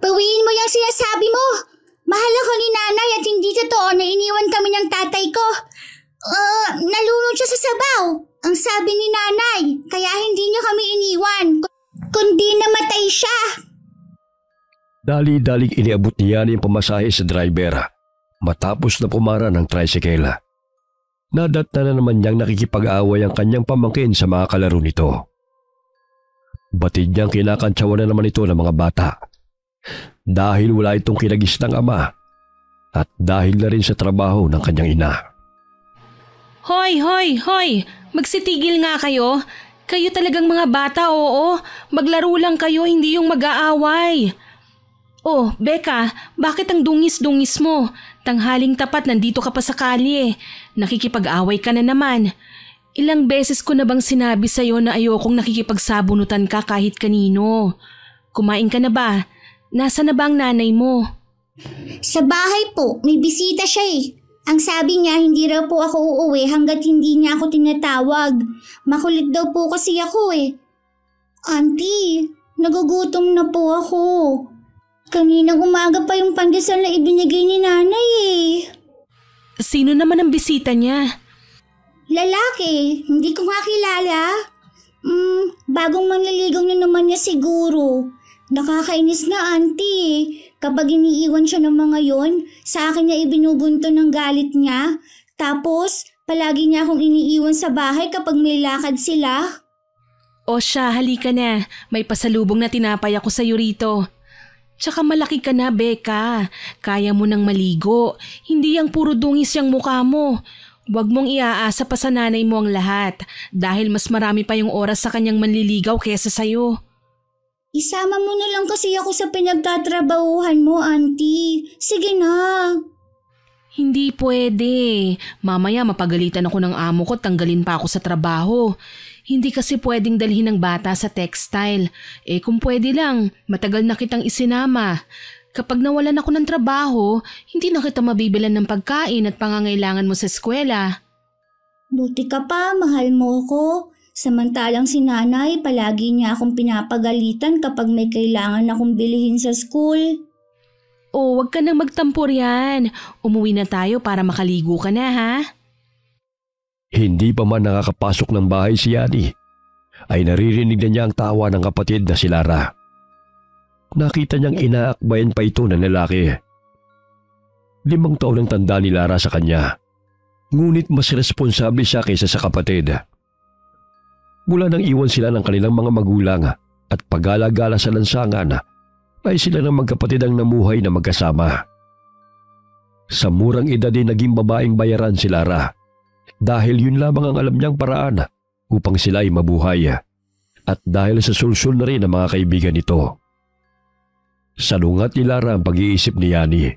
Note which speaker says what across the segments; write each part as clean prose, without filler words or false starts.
Speaker 1: Bawiin mo yung sinasabi mo. Mahal ako ni nanay at hindi totoo na iniwan kami ng tatay ko. Nalunod siya sa sabaw. Ang sabi ni nanay, kaya hindi niya kami iniwan, kundi namatay siya.
Speaker 2: Dali-daling iniabot niya ang pamasahe sa driver matapos na pumara ng tricycle. Nadatna na naman niyang nakikipag-away ang kanyang pamangkin sa mga kalaro nito. Batid niyang kinakantsawan na naman ito ng mga bata dahil wala itong kinagis ng ama at dahil na rin sa trabaho ng kanyang ina.
Speaker 3: Hoy! Magsitigil nga kayo. Kayo talagang mga bata, oo. Maglaro lang kayo, hindi yung mag-aaway. Oh, Becca, bakit ang dungis-dungis mo? Tanghaling tapat nandito ka pa sa kalye. Nakikipag-away ka na naman. Ilang beses ko na bang sinabi sa'yo na ayokong nakikipagsabunutan ka kahit kanino? Kumain ka na ba? Nasa na ba ang nanay mo?
Speaker 1: Sa bahay po, may bisita siya eh. Ang sabi niya hindi raw po ako uuwi hanggat hindi niya ako tinatawag. Makulit daw po kasi ako eh. Auntie, nagugutom na po ako. Kaninang umaga pa yung pandesal na ibinigay ni nanay eh.
Speaker 3: Sino naman ang bisita niya?
Speaker 1: Lalaki, hindi ko nga kilala. Bagong manliligaw na naman niya siguro. Nakakainis nga auntie. Kapag iniiwan siya ng mga yon, sa akin niya ibinubunto ng galit niya. Tapos, palagi niya akong iniiwan sa bahay kapag may lakad sila.
Speaker 3: O siya, halika na. May pasalubong na tinapay ako sa'yo rito. Tsaka malaki ka na, Becca. Kaya mo nang maligo. Hindi yang puro dungis yung mukha mo. Huwag mong iaasa pa sa nanay mo ang lahat dahil mas marami pa yung oras sa kanyang manliligaw kesa sa'yo.
Speaker 1: Isama mo na lang kasi ako sa pinagtatrabahuhan mo, auntie. Sige na.
Speaker 3: Hindi pwede. Mamaya mapagalitan ako ng amo ko, tanggalin pa ako sa trabaho. Hindi kasi pwedeng dalhin ng bata sa textile. Kung pwede lang, matagal na kitang isinama. Kapag nawalan ako ng trabaho, hindi na kita mabibilan ng pagkain at pangangailangan mo sa eskwela.
Speaker 1: Buti ka pa, mahal mo ko. Samantalang si nanay, palagi niya akong pinapagalitan kapag may kailangan akong bilihin sa school.
Speaker 3: Oh, wag ka nang magtampor yan. Umuwi na tayo para makaligo ka na, ha?
Speaker 2: Hindi pa man nakakapasok ng bahay si Yani, ay naririnig na niya ang tawa ng kapatid na si Lara. Nakita niyang inaakbayan pa ito ng lalaki. 5 taon ang tanda ni Lara sa kanya, ngunit mas responsable siya kaysa sa kapatid. Mula nang iwan sila ng kanilang mga magulang at pag-alagala sa lansangan, ay sila ng magkapatid ang namuhay na magkasama. Sa murang edad din naging babaeng bayaran si Lara dahil yun lamang ang alam niyang paraan upang sila ay mabuhay at dahil sa sulsul na rin ang mga kaibigan nito. Salungat ni Lara ang pag-iisip ni Yani.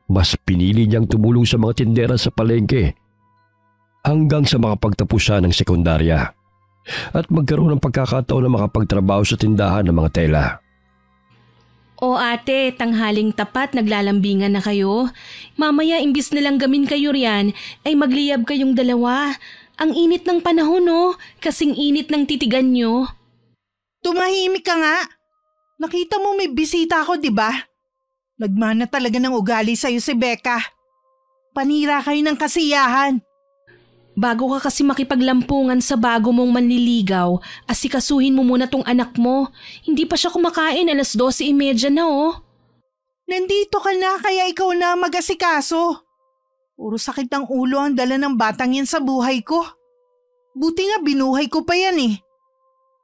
Speaker 2: Mas pinili niyang tumulong sa mga tindera sa palengke hanggang sa makapagtapos siya ng sekundarya at magkaroon ng pagkakataon na makapagtrabaho sa tindahan ng mga tela.
Speaker 3: O ate, tanghaling tapat, naglalambingan na kayo. Mamaya imbis na lang gamin kayo riyan, ay magliyab kayong dalawa. Ang init ng panahon, no? Kasing init ng titigan nyo.
Speaker 4: Tumahimik ka nga. Nakita mo may bisita ako, di ba? Nagmana talaga ng ugali sa'yo si Becca. Panira kayo ng kasiyahan.
Speaker 3: Bago ka kasi makipaglampungan sa bago mong manliligaw, asikasuhin mo muna tong anak mo. Hindi pa siya kumakain, 12:30 na oh.
Speaker 4: Nandito ka na kaya ikaw na mag-asikaso. Puro sakit ng ulo ang dala ng batang yan sa buhay ko. Buti nga binuhay ko pa yan eh.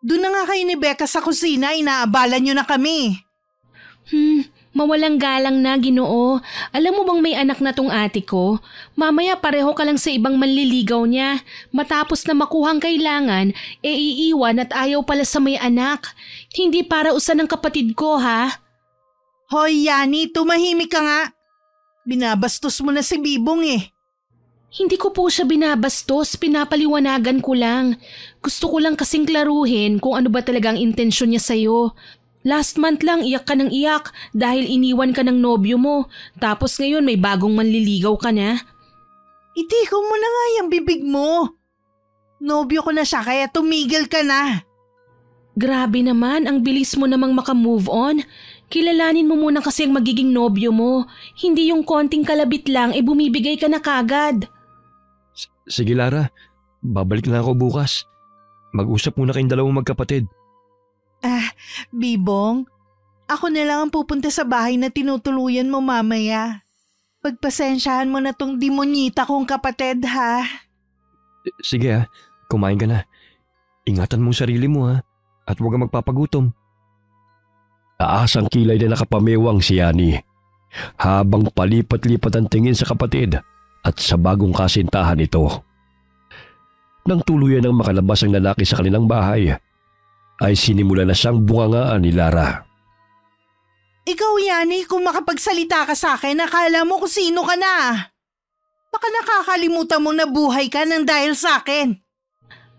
Speaker 4: Doon na nga kayo ni Becca sa kusina, inaabala nyo na kami.
Speaker 3: Mawalang galang na, Ginoo. Alam mo bang may anak na tong ate ko? Mamaya pareho ka lang sa ibang manliligaw niya. Matapos na makuhang kailangan, iiwan at ayaw pala sa may anak. Hindi para usan ng kapatid ko, ha?
Speaker 4: Hoy, Yani, tumahimik ka nga. Binabastos mo na si Bibong eh.
Speaker 3: Hindi ko po siya binabastos, pinapaliwanagan ko lang. Gusto ko lang kasing klaruhin kung ano ba talagang intensyon niya sa'yo. Last month lang iyak ka ng iyak dahil iniwan ka ng nobyo mo. Tapos ngayon may bagong manliligaw ka na.
Speaker 4: Itikong mo na nga yung bibig mo. Nobyo ko na siya kaya tumigil ka na.
Speaker 3: Grabe naman, ang bilis mo namang makamove on. Kilalanin mo muna kasi ang magiging nobyo mo. Hindi yung konting kalabit lang bumibigay ka na kagad.
Speaker 2: Sige Lara, babalik na ako bukas. Mag-usap muna kayong dalawang magkapatid.
Speaker 4: Bibong, ako na lang ang pupunta sa bahay na tinutuluyan mo mamaya. Pagpasensyahan mo na tong demonyita kong kapatid, ha?
Speaker 2: Sige kumain ka na. Ingatan mo sarili mo at huwag kang magpapagutom. Taasang kilay na nakapamewang si Yani habang palipat-lipat ang tingin sa kapatid at sa bagong kasintahan ito. Nang tuluyan ng makalabas ang lalaki sa kanilang bahay, ay sinimula na siyang bungangaan ni Lara.
Speaker 4: Ikaw, Yani, kung makapagsalita ka sa akin, akala mo kung sino ka na. Baka nakakalimutan mo na buhay ka nang dahil sa akin.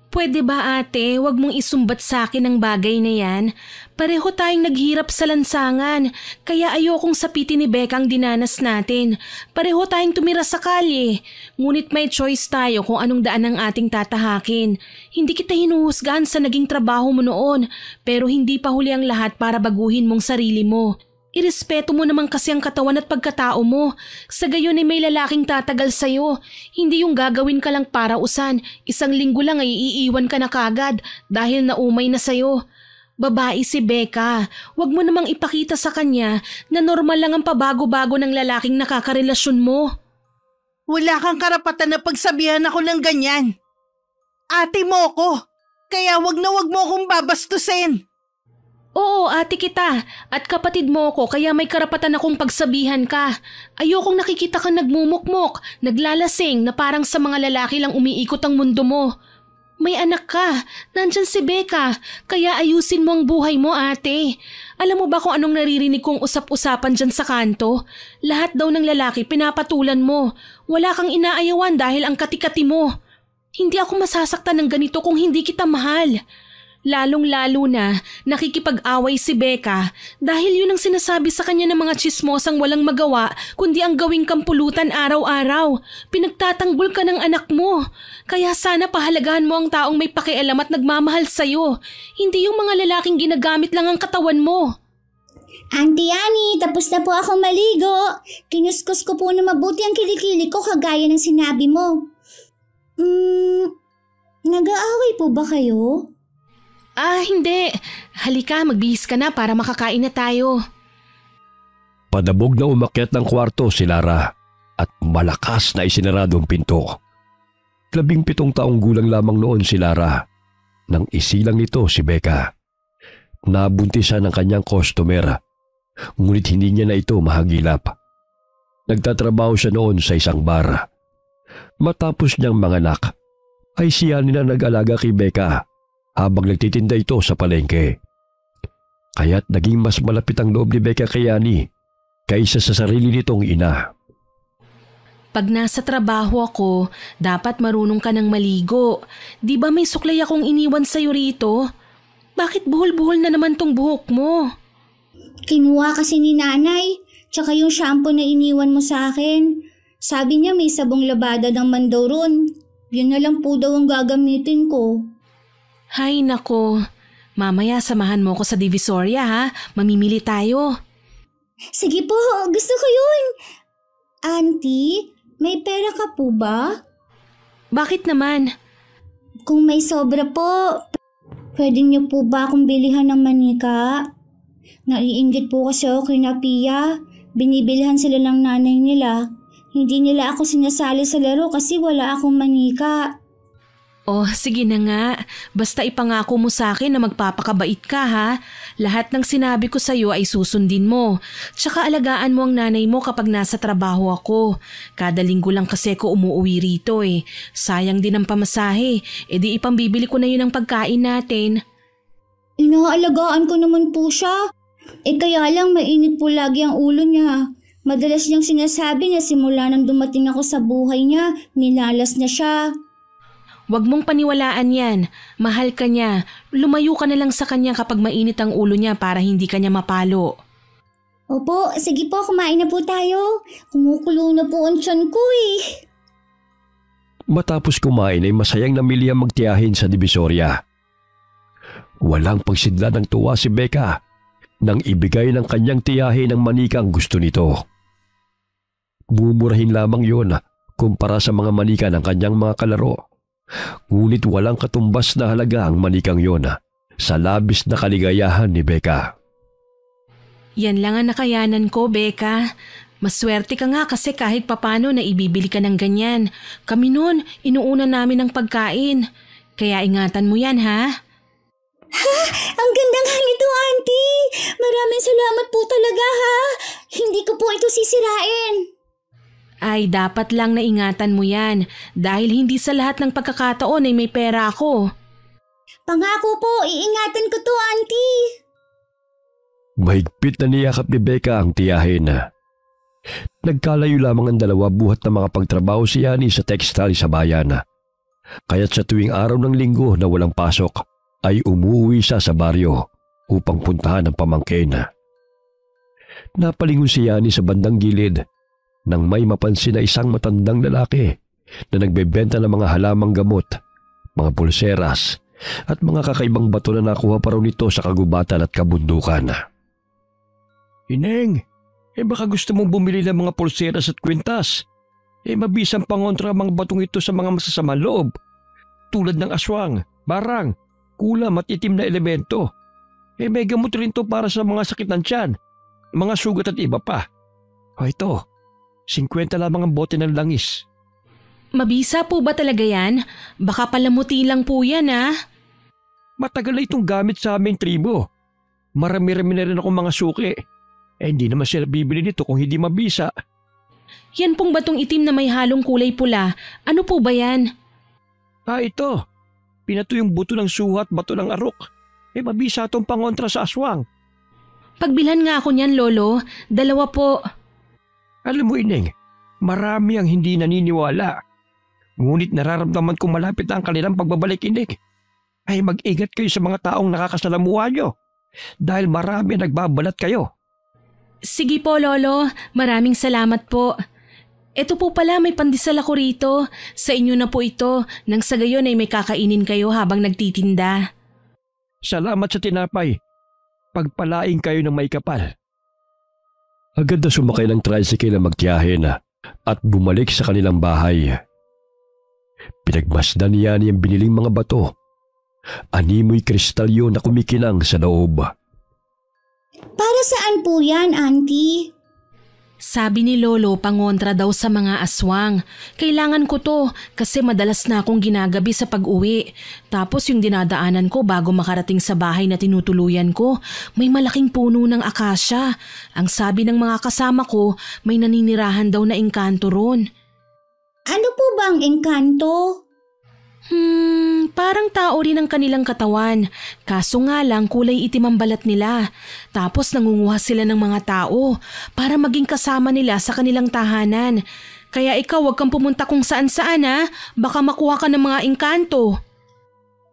Speaker 3: Pwede ba ate, wag mong isumbat sa akin ang bagay na yan? Pareho tayong naghirap sa lansangan, kaya ayokong sapitin ni Becca ang dinanas natin. Pareho tayong tumira sa kalye, ngunit may choice tayo kung anong daan ang ating tatahakin. Hindi kita hinuhusgahan sa naging trabaho mo noon, pero hindi pa huli ang lahat para baguhin mong sarili mo. Irespeto mo naman kasi ang katawan at pagkatao mo. Sa gayon ay may lalaking tatagal sa'yo. Hindi yung gagawin ka lang para usan. 1 linggo lang ay iiwan ka na kagad dahil naumay na sa'yo. Babae si Becca. Huwag mo namang ipakita sa kanya na normal lang ang pabago-bago ng lalaking nakakarelasyon mo.
Speaker 4: Wala kang karapatan na pagsabihan ako ng ganyan. Ate mo ko, kaya wag mo akong babastusin.
Speaker 3: Oo, ate kita at kapatid mo ko kaya may karapatan akong pagsabihan ka. Ayokong nakikita kang nagmumukmok, naglalasing na parang sa mga lalaki lang umiikot ang mundo mo. May anak ka, nandyan si Becca, kaya ayusin mo ang buhay mo ate. Alam mo ba kung anong naririnig kong usap-usapan dyan sa kanto? Lahat daw ng lalaki pinapatulan mo. Wala kang inaayawan dahil ang katikati mo. Hindi ako masasaktan ng ganito kung hindi kita mahal. Lalong-lalo na nakikipag-away si Becca dahil yun ang sinasabi sa kanya ng mga tsismosang walang magawa kundi ang gawing kampulutan araw-araw. Pinagtatanggol ka ng anak mo. Kaya sana pahalagahan mo ang taong may pakialam at nagmamahal sa'yo. Hindi yung mga lalaking ginagamit lang ang katawan mo.
Speaker 1: Auntie Yani, tapos na po ako maligo. Kinuskus ko po na mabuti ang kilikili ko kagaya ng sinabi mo. Nag-aaway po ba kayo?
Speaker 3: Hindi. Halika, magbihis ka na para makakain na tayo.
Speaker 2: Padabog na umakyat ng kwarto si Lara at malakas na isinarado ang pinto. 17 taong gulang lamang noon si Lara nang isilang nito si Becca. Nabuntisan ng kanyang customer, ngunit hindi niya na ito mahagilap. Nagtatrabaho siya noon sa isang bar. Matapos niyang manganak, ay siya na nag-alaga kay Becca habang nagtitinda ito sa palengke. Kaya't naging mas malapit ang loob ni Becca kay Yani kaysa sa sarili nitong ina.
Speaker 3: Pag nasa trabaho ako, dapat marunong ka ng maligo. Di ba may suklay akong iniwan sa'yo rito? Bakit buhol-buhol na naman tong buhok mo?
Speaker 1: Kinuha kasi ni nanay, tsaka yung shampoo na iniwan mo sa akin. Sabi niya may sabong labada naman daw ron. Yun na lang po daw ang gagamitin ko.
Speaker 3: Hay nako, mamaya samahan mo ko sa Divisoria ha, mamimili tayo.
Speaker 1: Sige po, gusto ko yun. Auntie, may pera ka po ba?
Speaker 3: Bakit naman?
Speaker 1: Kung may sobra po, pwede niyo po ba akong bilihan ng manika? Naiinggit po kasi ako kay Pia. Binibilihan sila ng nanay nila. Hindi nila ako sinasali sa laro kasi wala akong manika.
Speaker 3: Oh, sige na nga. Basta ipangako mo sa akin na magpapakabait ka ha. Lahat ng sinabi ko sa'yo ay susundin mo. Tsaka alagaan mo ang nanay mo kapag nasa trabaho ako. Kada linggo lang kasi ko umuwi rito eh. Sayang din ang pamasahe. E di ipambibili ko na yun ang pagkain natin.
Speaker 1: Inaalagaan ko naman po siya. Kaya lang mainit po lagi ang ulo niya. Madalas niyang sinasabi na simula nang dumating ako sa buhay niya, nilalas na siya.
Speaker 3: Huwag mong paniwalaan yan. Mahal ka niya. Lumayo ka na lang sa kanya kapag mainit ang ulo niya para hindi ka niya mapalo.
Speaker 1: Opo, sige po, kumain na po tayo. Kumukulo na po ang tiyan ko eh.
Speaker 2: Matapos kumain ay masayang namili ang magtiyahin sa Divisoria. Walang pagsidla ng tuwa si Becca nang ibigay ng kanyang tiyahin ng manika ang gusto nito. Mumurahin lamang yon kumpara sa mga manika ng kanyang mga kalaro. Ngunit walang katumbas na halaga ang manikang yon sa labis na kaligayahan ni Becca.
Speaker 3: Yan lang ang nakayanan ko, Becca. Maswerte ka nga kasi kahit papano na ibibili ka ng ganyan. Kami noon, inuuna namin ang pagkain. Kaya ingatan mo yan, ha?
Speaker 1: Ang ganda nga nito, Auntie! Maraming salamat po talaga, ha? Hindi ko po ito sisirain.
Speaker 3: Ay, dapat lang na ingatan mo yan dahil hindi sa lahat ng pagkakataon ay may pera ako.
Speaker 1: Pangako po, iingatan ko to, Auntie.
Speaker 2: Mahigpit na niyakap ni Becca ang tiyahin. Nagkalayo lamang ang dalawa buhat na makapagtrabaho si Yani sa textile sa bayan. Kaya't sa tuwing araw ng linggo na walang pasok ay umuwi siya sa baryo upang puntahan ang pamangkin. Napalingon si Yani sa bandang gilid nang may mapansin na isang matandang lalaki na nagbebenta ng mga halamang gamot, mga pulseras at mga kakaibang bato na nakuha pa raw nito sa kagubatan at kabundukan. Ineng, baka gusto mong bumili ng mga pulseras at kwintas. Mabisang pangontra ang mga batong ito sa mga masasamang loob. Tulad ng aswang, barang, kulam at itim na elemento. May gamot rin to para sa mga sakit ng tiyan, mga sugat at iba pa. Ito, 50 lamang ang bote ng langis.
Speaker 3: Mabisa po ba talaga yan? Baka palamuti lang po yan, ha?
Speaker 2: Matagal na itong gamit sa aming tribo. Marami-rami na rin ako mga suki. Hindi naman sila bibili nito kung hindi mabisa.
Speaker 3: Yan pong batong itim na may halong kulay pula. Ano po ba yan?
Speaker 2: Ito. Pinato yung buto ng suha at bato ng arok. Mabisa itong pangontra sa aswang.
Speaker 3: Pagbilhan nga ako niyan, Lolo. 2 po.
Speaker 2: Alam mo, Ineng, marami ang hindi naniniwala. Ngunit nararamdaman kong malapit na ang kanilang pagbabalik, Ineng. Ay mag-ingat kayo sa mga taong nakakasalamuha nyo. Dahil marami nagbabalat kayo.
Speaker 3: Sige po, Lolo. Maraming salamat po. Ito po pala, may pandesal ako rito. Sa inyo na po ito. Nang sa gayon ay may kakainin kayo habang nagtitinda.
Speaker 2: Salamat sa tinapay. Pagpalaing kayo ng may kapal. Agad na sumakay ng tricycle na magtiyahin at bumalik sa kanilang bahay. Pinagmasdan niya ang biniling mga bato. Animoy kristalyo na kumikinang sa loob.
Speaker 1: Para saan po yan, Auntie?
Speaker 3: Sabi ni Lolo, pangontra daw sa mga aswang. Kailangan ko to kasi madalas na akong ginagabi sa pag-uwi. Tapos yung dinadaanan ko bago makarating sa bahay na tinutuluyan ko, may malaking puno ng akasya. Ang sabi ng mga kasama ko, may naninirahan daw na engkanto ron.
Speaker 1: Ano po bang engkanto?
Speaker 3: Parang tao rin ang kanilang katawan. Kaso nga lang kulay itim ang balat nila. Tapos nangunguha sila ng mga tao para maging kasama nila sa kanilang tahanan. Kaya ikaw wag kang pumunta kung saan-saan, ha. Baka makuha ka ng mga engkanto.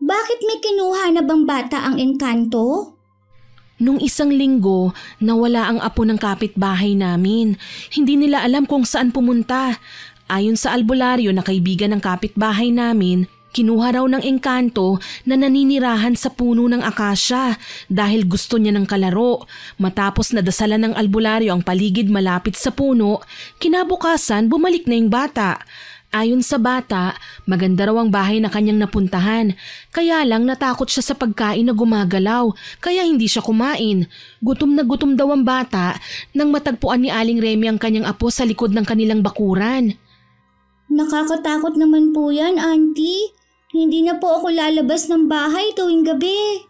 Speaker 1: Bakit may kinuha na bang bata ang engkanto?
Speaker 3: Nung isang linggo, nawala ang apo ng kapitbahay namin. Hindi nila alam kung saan pumunta. Ayon sa albularyo na kaibigan ng kapitbahay namin, kinuha raw ng engkanto na naninirahan sa puno ng akasya dahil gusto niya ng kalaro. Matapos nadasalan ng albularyo ang paligid malapit sa puno, kinabukasan bumalik na yung bata. Ayon sa bata, maganda raw ang bahay na kanyang napuntahan. Kaya lang natakot siya sa pagkain na gumagalaw, kaya hindi siya kumain. Gutom na gutom daw ang bata nang matagpuan ni Aling Remy ang kanyang apo sa likod ng kanilang bakuran.
Speaker 1: Nakakatakot naman po yan, Auntie. Hindi na po ako lalabas ng bahay tuwing gabi.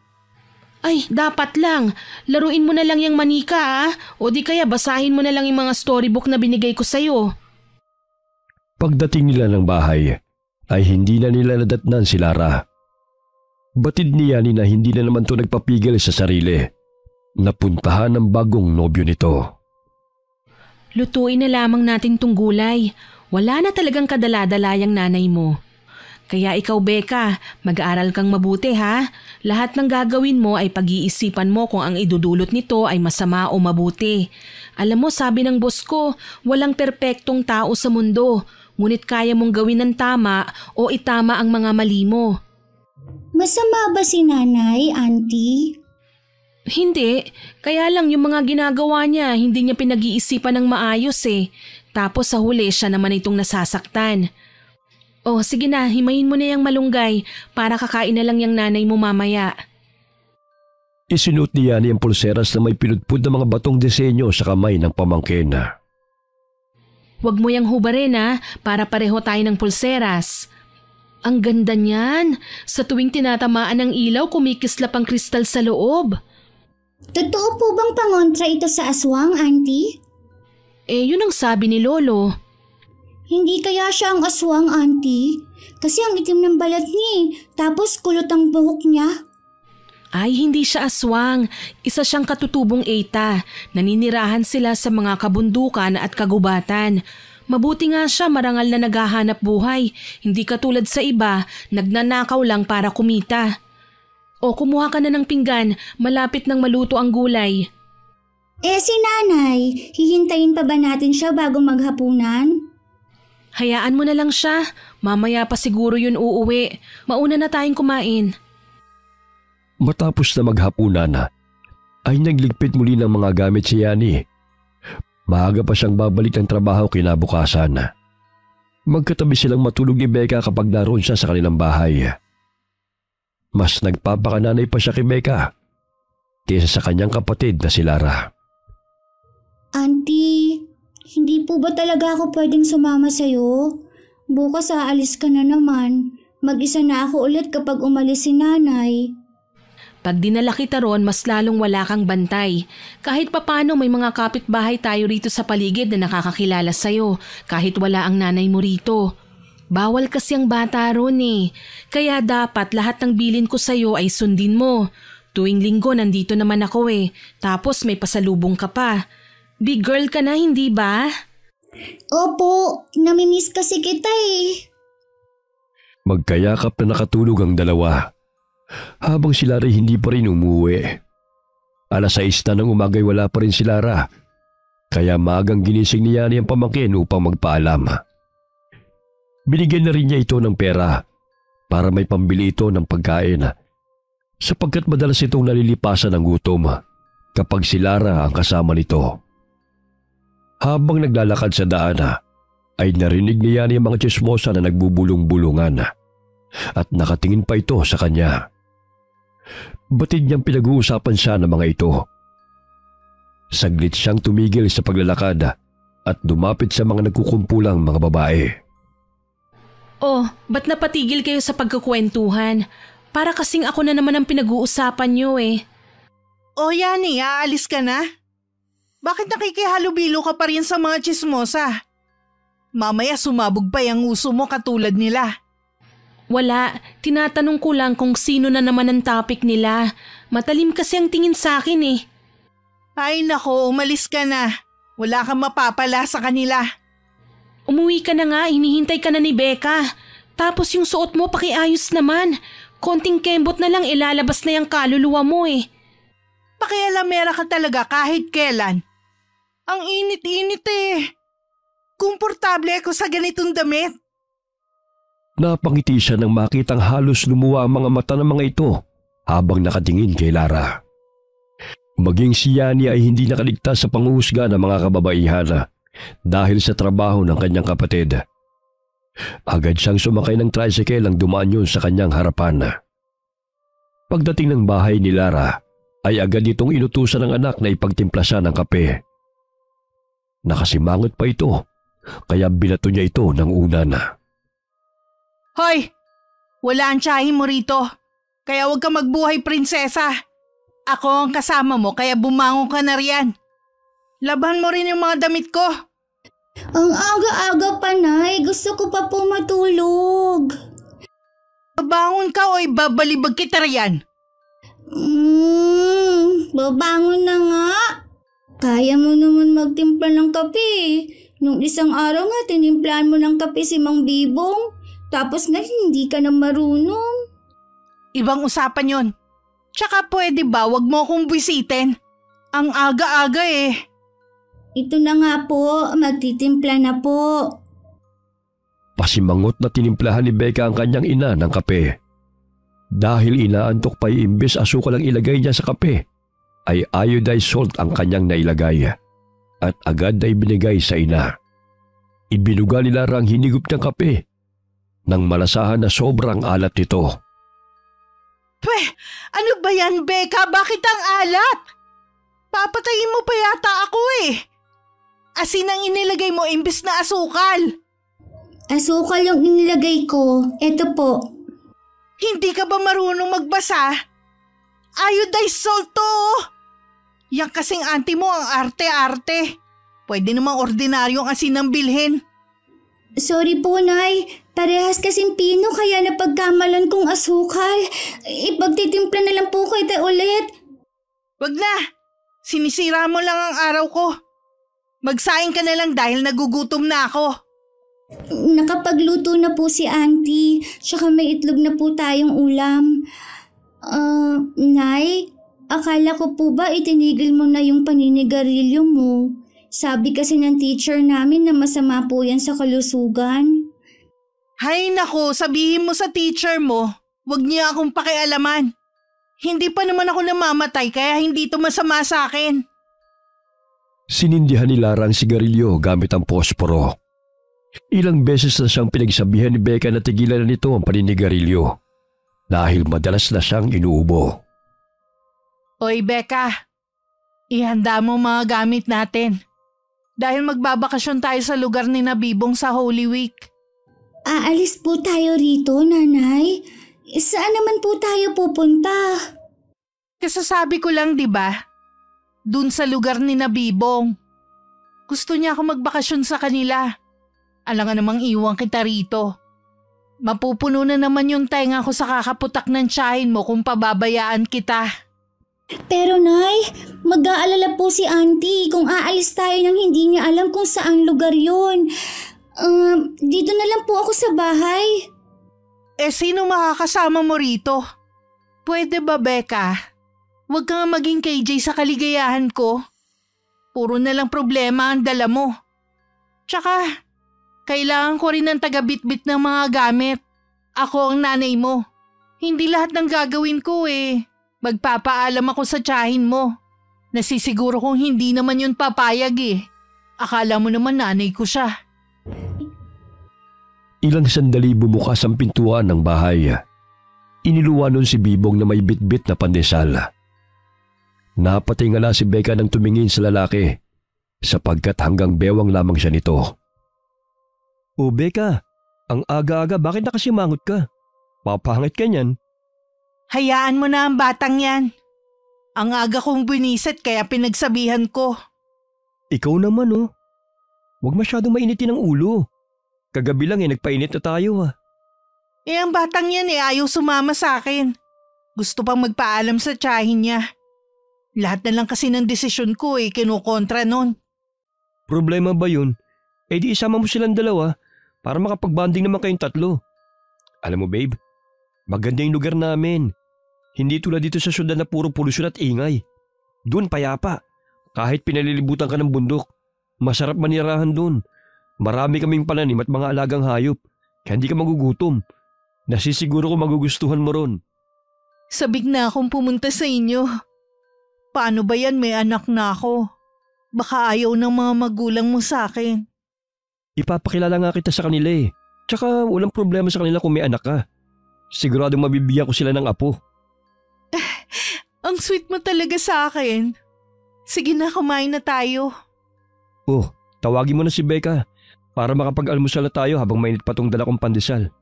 Speaker 3: Ay, dapat lang. Laruin mo na lang yung manika, ha? O di kaya basahin mo na lang yung mga storybook na binigay ko sa'yo.
Speaker 2: Pagdating nila ng bahay, ay hindi na nila nadatnan si Lara. Batid niya ni na hindi na naman to nagpapigil sa sarili. Napuntahan ng bagong nobyo nito.
Speaker 3: Lutuin na lamang natin tong gulay. Wala na talagang kadala-dalayang nanay mo. Kaya ikaw, Becca, mag-aaral kang mabuti, ha? Lahat ng gagawin mo ay pag-iisipan mo kung ang idudulot nito ay masama o mabuti. Alam mo, sabi ng boss ko, walang perpektong tao sa mundo, ngunit kaya mong gawin ng tama o itama ang mga mali mo.
Speaker 1: Masama ba si nanay, auntie?
Speaker 3: Hindi, kaya lang yung mga ginagawa niya hindi niya pinag-iisipan ng maayos eh. Tapos sa huli siya naman itong nasasaktan. Oh, sige na, himayin mo na yung malunggay para kakain na lang yung nanay mo mamaya.
Speaker 2: Isinuot ni Yani ang pulseras na may pinudpud na mga batong disenyo sa kamay ng pamangkin.
Speaker 3: Huwag mo yang hubarin ha, para pareho tayo ng pulseras. Ang ganda niyan. Sa tuwing tinatamaan ng ilaw, kumikislap ang kristal sa loob.
Speaker 1: Totoo po bang pangontra ito sa aswang, auntie?
Speaker 3: Yun ang sabi ni Lolo.
Speaker 1: Hindi kaya siya ang aswang, auntie? Kasi ang itim ng balat niya tapos kulot ang buhok niya.
Speaker 3: Ay, hindi siya aswang. Isa siyang katutubong eta. Naninirahan sila sa mga kabundukan at kagubatan. Mabuti nga siya marangal na naghahanap buhay. Hindi katulad sa iba, nagnanakaw lang para kumita. O kumuha ka na ng pinggan, malapit nang maluto ang gulay.
Speaker 1: Si nanay, hihintayin pa ba natin siya bago maghapunan?
Speaker 3: Hayaan mo na lang siya. Mamaya pa siguro yun uuwi. Mauna na tayong kumain.
Speaker 2: Matapos na maghapunan, ay nagligpit muli ng mga gamit si Yani. Maaga pa siyang babalik ng trabaho kinabukasan. Magkatabi silang matulog ni Becca kapag naroon siya sa kanilang bahay. Mas nagpapakananay pa siya kay Becca kaysa sa kanyang kapatid na si Lara.
Speaker 1: Auntie, hindi po ba talaga ako pwedeng sumama sa'yo? Bukas aalis ka na naman. Mag-isa na ako ulit kapag umalis si nanay.
Speaker 3: Pag dinala kita ron, mas lalong wala kang bantay. Kahit papano may mga kapitbahay tayo rito sa paligid na nakakakilala sa'yo kahit wala ang nanay mo rito. Bawal kasi ang bata ron eh. Kaya dapat lahat ng bilin ko sa'yo ay sundin mo. Tuwing linggo nandito naman ako eh. Tapos may pasalubong ka pa. Big girl ka na, hindi ba?
Speaker 1: Opo, namimiss kasi kita eh.
Speaker 2: Magkayakap na nakatulog ang dalawa. Habang si Lara hindi pa rin umuwi. 6:00 na ng umagay wala pa rin si Lara. Kaya maagang ginising ni Yani ang pamangkin upang magpaalam. Binigyan na rin niya ito ng pera para may pambili ito ng pagkain sapagkat madalas itong nalilipasan ng gutom kapag si Lara ang kasama nito. Habang naglalakad sa daan ay narinig ni Yani ang mga tsismosa na nagbubulong-bulungan at nakatingin pa ito sa kanya. Batid niyang pinag-uusapan siya ng mga ito. Saglit siyang tumigil sa paglalakad at dumapit sa mga nagkukumpulang mga babae.
Speaker 3: Oh, ba't napatigil kayo sa pagkukwentuhan? Para kasing ako na naman ang pinag-uusapan niyo eh.
Speaker 4: O Yani, aalis ka na? Bakit nakikihalubilo ka pa rin sa mga tsismosa? Mamaya sumabog pa yung uso mo katulad nila.
Speaker 3: Wala, tinatanong ko lang kung sino na naman ang topic nila. Matalim kasi ang tingin sa akin eh.
Speaker 4: Ay nako, umalis ka na. Wala kang mapapala sa kanila.
Speaker 3: Umuwi ka na nga, hinihintay ka na ni Becca. Tapos yung suot mo pakiayos naman. Konting kembot na lang ilalabas na yung kaluluwa mo eh.
Speaker 4: Pakialamera ka talaga kahit kailan. Ang init-init eh. Komportable ako sa ganitong damit.
Speaker 2: Napangiti siya nang makitang halos lumuwa ang mga mata ng mga ito habang nakatingin kay Lara. Maging si Yani ay hindi nakaligtas sa panghuhusga ng mga kababaihan dahil sa trabaho ng kanyang kapatid. Agad siyang sumakay ng tricycle ang dumaan yun sa kanyang harapan. Pagdating ng bahay ni Lara ay agad itong inutusan ng anak na ipagtimpla siya ng kape. Nakasimangot pa ito kaya binato niya ito ng unan.
Speaker 4: Hoy! Wala ang tiyahin mo rito. Kaya huwag ka magbuhay prinsesa. Ako ang kasama mo kaya bumangon ka na riyan. Laban mo rin yung mga damit ko.
Speaker 1: Ang aga-aga pa, Nay. Gusto ko pa po matulog.
Speaker 4: Babangon ka o ibabalibag kita riyan.
Speaker 1: Babangon na nga. Kaya mo naman magtimpla ng kape. Nung isang araw nga, tinimplahan mo ng kape si Mang Bibong. Tapos nga hindi ka na marunong.
Speaker 4: Ibang usapan yon. Tsaka pwede ba wag mo akong bisitin? Ang aga-aga eh.
Speaker 1: Ito na nga po, magtitimpla na po.
Speaker 2: Pasimangot na tinimplahan ni Becca ang kanyang ina ng kape. Dahil inaantok pa imbes asukal ang ilagay niya sa kape, ay iodized salt ang kanyang nailagay at agad na ibinigay sa ina. Ibinuga ni Lara ang hinigup ng kape nang malasahan na sobrang alat nito.
Speaker 4: Ano ba yan, Becca? Bakit ang alat? Papatayin mo pa yata ako eh. Asin ang inilagay mo imbes na asukal.
Speaker 1: Asukal yung inilagay ko. Eto po.
Speaker 4: Hindi ka ba marunong magbasa? Iodized salt to. Yang kasing auntie mo ang arte-arte. Pwede namang ordinaryong asin ang bilhin.
Speaker 1: Sorry po, Nay. Parehas kasing pino kaya napagkamalan kong asukal. Ipagtitimpla na lang po kita ulit.
Speaker 4: Wag na. Sinisira mo lang ang araw ko. Magsaing ka na lang dahil nagugutom na ako.
Speaker 1: Nakapagluto na po si Auntie. Tsaka may itlog na po tayong ulam. Nay, akala ko po ba itinigil mo na yung paninigarilyo mo? Sabi kasi ng teacher namin na masama po yan sa kalusugan.
Speaker 4: Hay nako, sabihin mo sa teacher mo, wag niya akong pakialaman. Hindi pa naman ako namamatay kaya hindi ito masama sa akin.
Speaker 2: Sinindihan ni Lara ang sigarilyo gamit ang posporo. Ilang beses na siyang pinagsabihan ni Becca na tigilan na nito ang paninigarilyo dahil madalas na siyang inuubo.
Speaker 4: Oy Becca, ihanda mo mga gamit natin. Dahil magbabakasyon tayo sa lugar ni Nabibong sa Holy Week.
Speaker 1: Aalis po tayo rito, Nanay. Saan naman po tayo pupunta?
Speaker 4: Kasasabi ko lang, di ba? Dun sa lugar ni Nabibong. Gusto niya ako magbakasyon sa kanila. Alangan namang iwan kita rito. Mapupuno na naman yung tenga ko sa kakaputak ng tiyahin mo kung pababayaan kita.
Speaker 1: Pero Nay, mag-aalala po si Auntie kung aalis tayo nang hindi niya alam kung saang lugar yun. Dito na lang po ako sa bahay.
Speaker 4: Sino makakasama mo rito? Pwede ba, Becca? Huwag ka nga maging KJ sa kaligayahan ko. Puro na lang problema ang dala mo. Tsaka, kailangan ko rin ng taga-bitbit ng mga gamit. Ako ang nanay mo. Hindi lahat ng gagawin ko eh. Magpapaalam ako sa tiyahin mo. Nasisiguro kong hindi naman yun papayag eh. Akala mo naman nanay ko siya.
Speaker 2: Ilang sandali bumukas ang pintuan ng bahay. Iniluwa nun si Bibong na may bitbit na pandesal. Napatingala si Becca nang tumingin sa lalaki sapagkat hanggang bewang lamang siya nito. O Becca, ang aga-aga bakit nakasimangot ka? Papangit ka niyan.
Speaker 4: Hayaan mo na ang batang yan. Ang aga kong biniset kaya pinagsabihan ko.
Speaker 2: Ikaw naman oh. Huwag masyadong mainitin ang ulo. Kagabi lang nagpainit na tayo ha.
Speaker 4: Ang batang yan ayaw sumama sa akin. Gusto pang magpaalam sa tiyahin niya. Lahat na lang kasi ng desisyon ko kinukontra nun.
Speaker 2: Problema ba yun? Di isama mo silang dalawa para makapag-bonding naman kayong tatlo. Alam mo babe, maganda yung lugar namin. Hindi tulad dito sa syudad na puro polusyon at ingay. Doon payapa. Kahit pinalilibutan ka ng bundok, masarap manirahan doon. Marami kaming pananim at mga alagang hayop. Kaya hindi ka magugutom. Nasisiguro ko magugustuhan mo ron.
Speaker 4: Sabik na akong pumunta sa inyo. Paano ba yan? May anak na ako. Baka ayaw ng mga magulang mo sa akin.
Speaker 2: Ipapakilala nga kita sa kanila eh. Tsaka walang problema sa kanila kung may anak ka. Siguradong mabibigyan ko sila ng apo.
Speaker 4: Ang sweet mo talaga sa akin. Sige na, kumain na tayo.
Speaker 2: Oh, tawagin mo na si Becca para makapag-almusal na tayo habang mainit pa tong dala kong pandesal.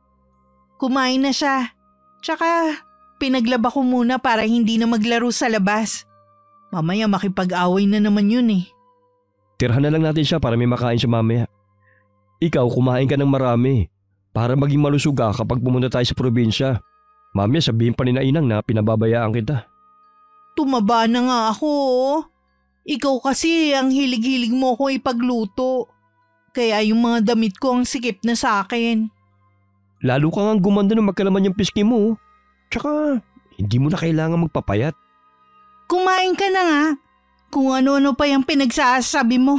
Speaker 4: Kumain na siya. Tsaka pinaglaba ko muna para hindi na maglaro sa labas. Mamaya makipag-away na naman yun eh.
Speaker 2: Tirhan na lang natin siya para may makain siya mamaya. Ikaw kumain ka ng marami para maging malusog ka kapag pumunta tayo sa probinsya. Mamaya sabihin pa ni Nainang na pinababayaan kita.
Speaker 4: Tumaba na nga ako oh. Ikaw kasi ang hilig-hilig mo ko ipagluto. Kaya yung mga damit ko ang sikip na sa akin.
Speaker 2: Lalo ka nga gumanda nung magkalaman yung piski mo. Tsaka hindi mo na kailangan magpapayat.
Speaker 4: Kumain ka na nga. Kung ano-ano pa yung pinagsasabi mo.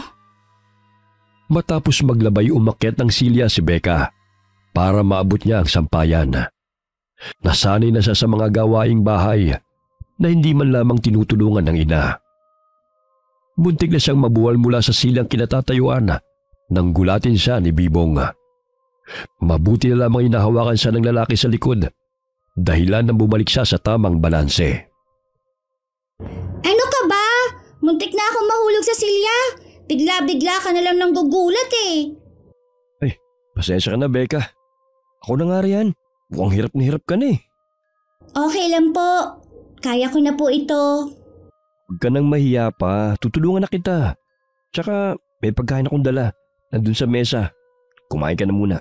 Speaker 2: Matapos maglabay umakyat ng silya si Becca para maabot niya ang sampayan. Nasanay na siya sa mga gawaing bahay na hindi man lamang tinutulungan ng ina. Buntik na siyang mabuwal mula sa silang kinatatayuan nang gulatin siya ni Bibong. Mabuti na lamang inahawakan siya ng lalaki sa likod, dahilan nang bumalik siya sa tamang balanse.
Speaker 1: Ano ka ba? Muntik na akong mahulog sa silya. Bigla-bigla ka na lang nang gugulat eh.
Speaker 2: Ay, pasensya ka na, Becca. Ako na nga riyan. Mukhang hirap na hirap ka na eh.
Speaker 1: Okay lang po. Kaya ko na po ito.
Speaker 2: Huwag ka nang mahiya pa. Tutulungan na kita. Tsaka may pagkain akong dala. Nandun sa mesa. Kumain ka na muna.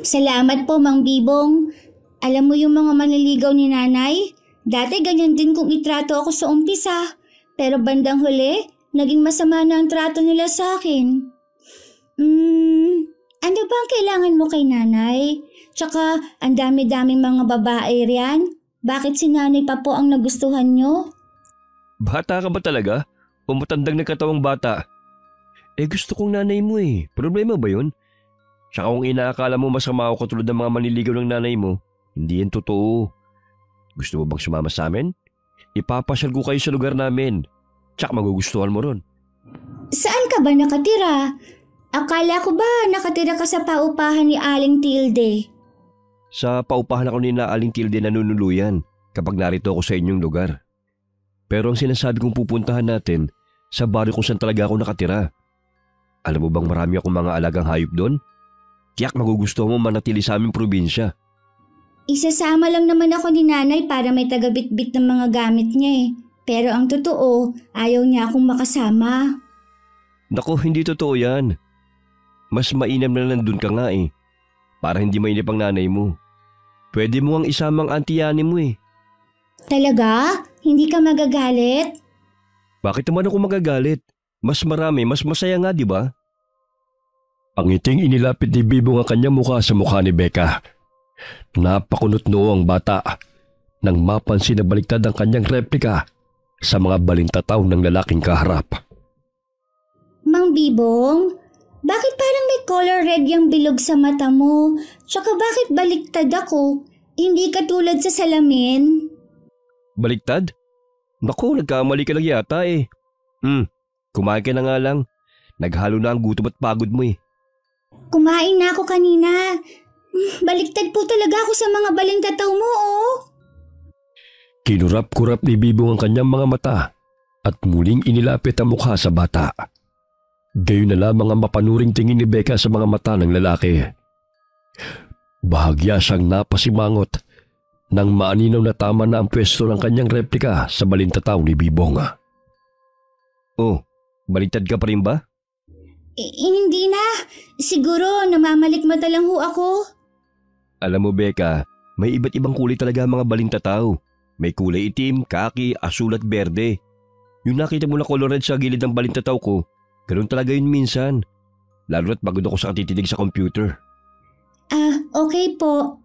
Speaker 1: Salamat po, Mang Bibong. Alam mo yung mga manliligaw ni nanay? Dati ganyan din kung itrato ako sa umpisa. Pero bandang huli, naging masama na ang trato nila sa akin. Ano ba ang kailangan mo kay nanay? Tsaka ang dami-daming mga babae riyan. Bakit si nanay pa po ang nagustuhan nyo?
Speaker 2: Bata ka ba talaga? O matandang na katawang bata? Gusto kong nanay mo eh. Problema ba yun? Tsaka kung inaakala mo masama ako katulad ng mga manliligaw ng nanay mo, hindi yan totoo. Gusto mo bang sumama sa amin? Ipapasyal ko kayo sa lugar namin. Tsaka magugustuhan mo ron.
Speaker 1: Saan ka ba nakatira? Akala ko ba nakatira ka sa paupahan ni Aling Tilde?
Speaker 2: Sa paupahan ako ni na Aling Tilde na nunuluyan kapag narito ako sa inyong lugar. Pero ang sinasabi kong pupuntahan natin, sa baryo kung saan talaga ako nakatira. Alam mo bang marami akong mga alagang hayop doon? Tiyak magugustuhan mo manatili sa aming probinsya.
Speaker 1: Isasama lang naman ako ni nanay para may tagabitbit ng mga gamit niya eh. Pero ang totoo, ayaw niya akong makasama.
Speaker 2: Naku, hindi totoo yan. Mas mainam na nandun ka nga eh. Para hindi mainip ang nanay mo. Pwede mo ang isamang antiyani mo eh.
Speaker 1: Talaga? Hindi ka magagalit?
Speaker 2: Bakit naman ako magagalit? Mas marami, mas masaya nga, di ba? Ang ngiting inilapit ni Bibong ang kanyang mukha sa mukha ni Becca. Napakunot noo ang bata nang mapansin na baliktad ang kanyang replika sa mga balintataw ng lalaking kaharap.
Speaker 1: Mang Bibong, bakit parang may color red yung bilog sa mata mo? Tsaka bakit baliktad ako? Hindi katulad sa salamin.
Speaker 2: Baliktad? Naku, nagkamali ka lang yata eh. Kumain ka na nga lang. Naghalo na ang gutom at pagod mo eh.
Speaker 1: Kumain na ako kanina. Baliktad po talaga ako sa mga balintataw mo oh.
Speaker 2: Kinurap-kurap ni Bibong ang kanyang mga mata at muling inilapit ang mukha sa bata. Gayon na lamang ang mapanuring tingin ni Becca sa mga mata ng lalaki. Bahagya siyang napasimangot nang maaninaw na tama na ang pwesto ng kanyang replika sa balintataw ni Bibong. Oh, baliktad ka pa rin ba?
Speaker 1: Hindi na. Siguro namamalikmata lang ho ako.
Speaker 2: Alam mo Becca, may iba't ibang kulay talaga ang mga balintataw. May kulay itim, kaki, asul at berde. Yung nakita mo na color red sa gilid ng balintataw ko, ganun talaga yun minsan. Lalo at pagod ako sa katitidig sa computer.
Speaker 1: Okay po.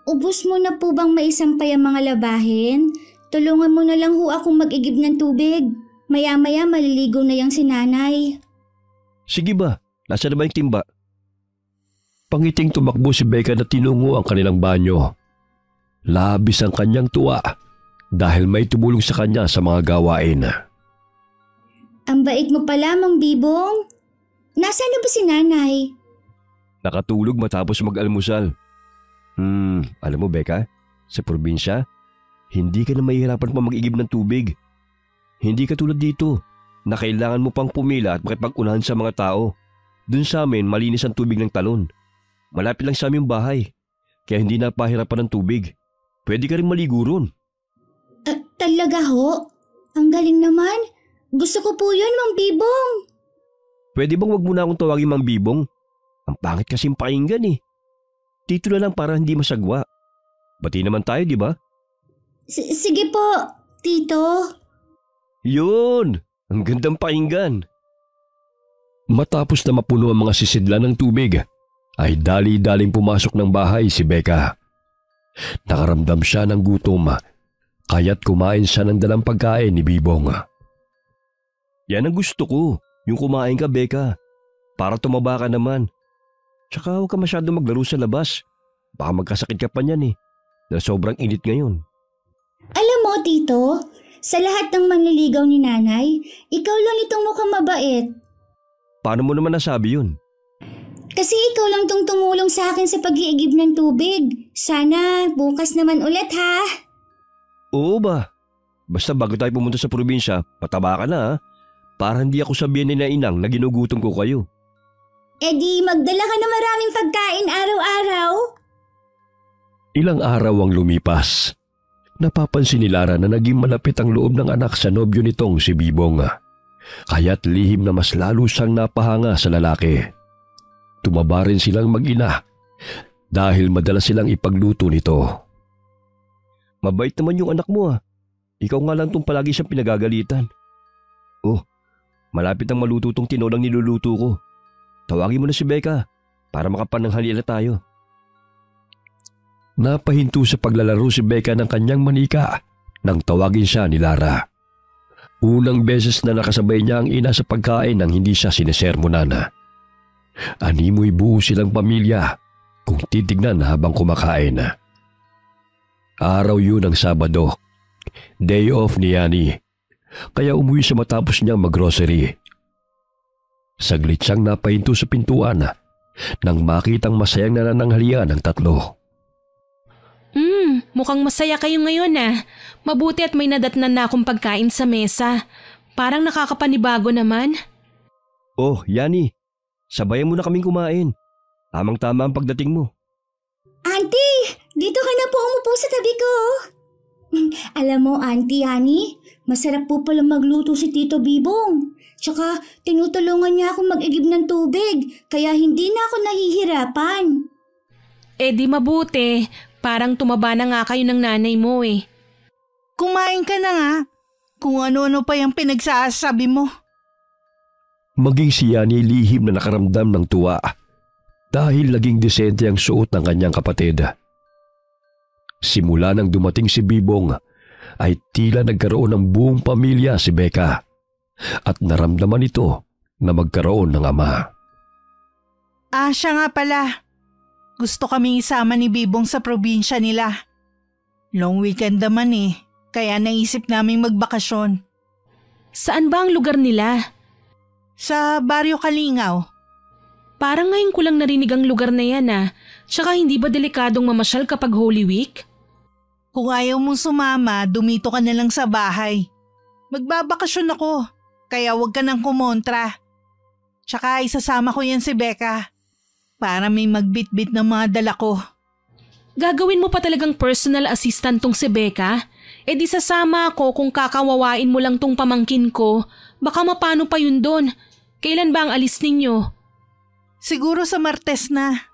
Speaker 1: Ubus mo na po bang maisampay ang mga labahin? Tulungan mo na lang ho akong mag-igib ng tubig. Maya-maya maliligo na yung si nanay.
Speaker 2: Sige ba? Nasaan na ba yung timba? Pangiting tumakbo si Becca na tinungo ang kanilang banyo. Labis ang kanyang tuwa dahil may tumulong sa kanya sa mga gawain.
Speaker 1: Ang bait mo pala, Mang Bibong. Nasaan na ba si nanay?
Speaker 2: Nakatulog matapos mag-almusal. Alam mo Becca, sa probinsya, hindi ka na mahihirapan pa mag-igib ng tubig. Hindi ka tulad dito na kailangan mo pang pumila at makipag-unahan sa mga tao. Dun sa amin, malinis ang tubig ng talon. Malapit lang sa aming bahay, kaya hindi na pahirapan ng tubig. Pwede ka rin maligo ron.
Speaker 1: Talaga ho? Ang galing naman. Gusto ko po yun, Mang Bibong.
Speaker 2: Pwede bang wag mo na akong tawagin Mang Bibong? Ang pangit kasing pakinggan eh. Dito na lang para hindi masagwa. Bati naman tayo, di ba?
Speaker 1: Sige po, Tito.
Speaker 2: Yun! Ang gandang pakinggan. Matapos na mapuno ang mga sisidlan ng tubig, ay dali-daling pumasok ng bahay si Becca. Nakaramdam siya ng gutom, kaya't kumain siya ng dalang pagkain ni Bibong. Yan ang gusto ko, yung kumain ka Becca, para tumaba ka naman. Tsaka huwag ka masyado maglaro sa labas. Baka magkasakit ka pa niyan dahil sobrang init ngayon.
Speaker 1: Alam mo, Tito, sa lahat ng manliligaw ni Nanay, ikaw lang itong mukhang mabait.
Speaker 2: Paano mo naman nasabi yun?
Speaker 1: Kasi ikaw lang tong tumulong sa akin sa pag-iigib ng tubig. Sana bukas naman ulit ha.
Speaker 2: Oo ba? Basta bago tayo pumunta sa probinsya, pataba ka na para hindi ako sabihin ni Inang na ginugutom ko kayo.
Speaker 1: E di magdala ka na maraming pagkain araw-araw.
Speaker 2: Ilang araw ang lumipas. Napapansin ni Lara na naging malapit ang loob ng anak sa nobyo nitong si Bibong. Kaya't lihim na mas lalo siyang napahanga sa lalaki. Tumaba rin silang mag-ina dahil madalas silang ipagluto nito. Mabait naman yung anak mo Ikaw nga lang tong palagi siyang pinagagalitan. Oh, malapit ang maluto tong tinolang niluluto ko. Tawagin mo na si Becca para makapananghali na tayo. Napahinto sa paglalaro si Becca ng kanyang manika nang tawagin siya ni Lara. Unang beses na nakasabay niya ang ina sa pagkain nang hindi siya sinesermonan. Animoy buo silang pamilya kung titignan habang kumakain. Araw yun ng Sabado, day off ni Yani, kaya umuwi siya matapos niyang maggrocery. Saglit siyang napahinto sa pintuan nang makitang masayang nanananghalian ang tatlo.
Speaker 3: Mukhang masaya kayo ngayon Mabuti at may nadatnan na akong pagkain sa mesa. Parang nakakapanibago naman.
Speaker 2: Oh, Yani, sabayan mo na kaming kumain. Tamang-tama ang pagdating mo.
Speaker 1: Auntie, dito ka na po umupo sa tabi ko. Alam mo, Auntie Yani, masarap po pala magluto si Tito Bibong. Tsaka tinutulungan niya akong mag-igib ng tubig, kaya hindi na ako nahihirapan.
Speaker 3: Di mabuti. Parang tumaba na nga kayo ng nanay mo
Speaker 4: Kumain ka na nga. Kung ano-ano pa yung pinagsasabi mo.
Speaker 2: Maging si Yani lihim na nakaramdam ng tuwa dahil naging disente ang suot ng kanyang kapatid. Simula nang dumating si Bibong ay tila nagkaroon ng buong pamilya si Becca at naramdaman ito na magkaroon ng ama.
Speaker 4: Siya nga pala. Gusto kaming isama ni Bibong sa probinsya nila. Long weekend naman kaya naisip naming magbakasyon.
Speaker 3: Saan ba ang lugar nila?
Speaker 4: Sa Baryo Kalingaw.
Speaker 3: Parang ngayon ko lang narinig ang lugar na yan Tsaka hindi ba delikadong mamasyal kapag Holy Week?
Speaker 4: Kung ayaw mong sumama, dumito ka na lang sa bahay. Magbabakasyon ako, kaya huwag ka nang kumontra. Tsaka isasama ko yan si Becca. Para may magbitbit ng mga dala ko.
Speaker 3: Gagawin mo pa talagang personal assistant tong si Becca? Di sasama ako kung kakawawain mo lang tong pamangkin ko. Baka mapano pa yun doon. Kailan ba ang alis ninyo?
Speaker 4: Siguro sa Martes na.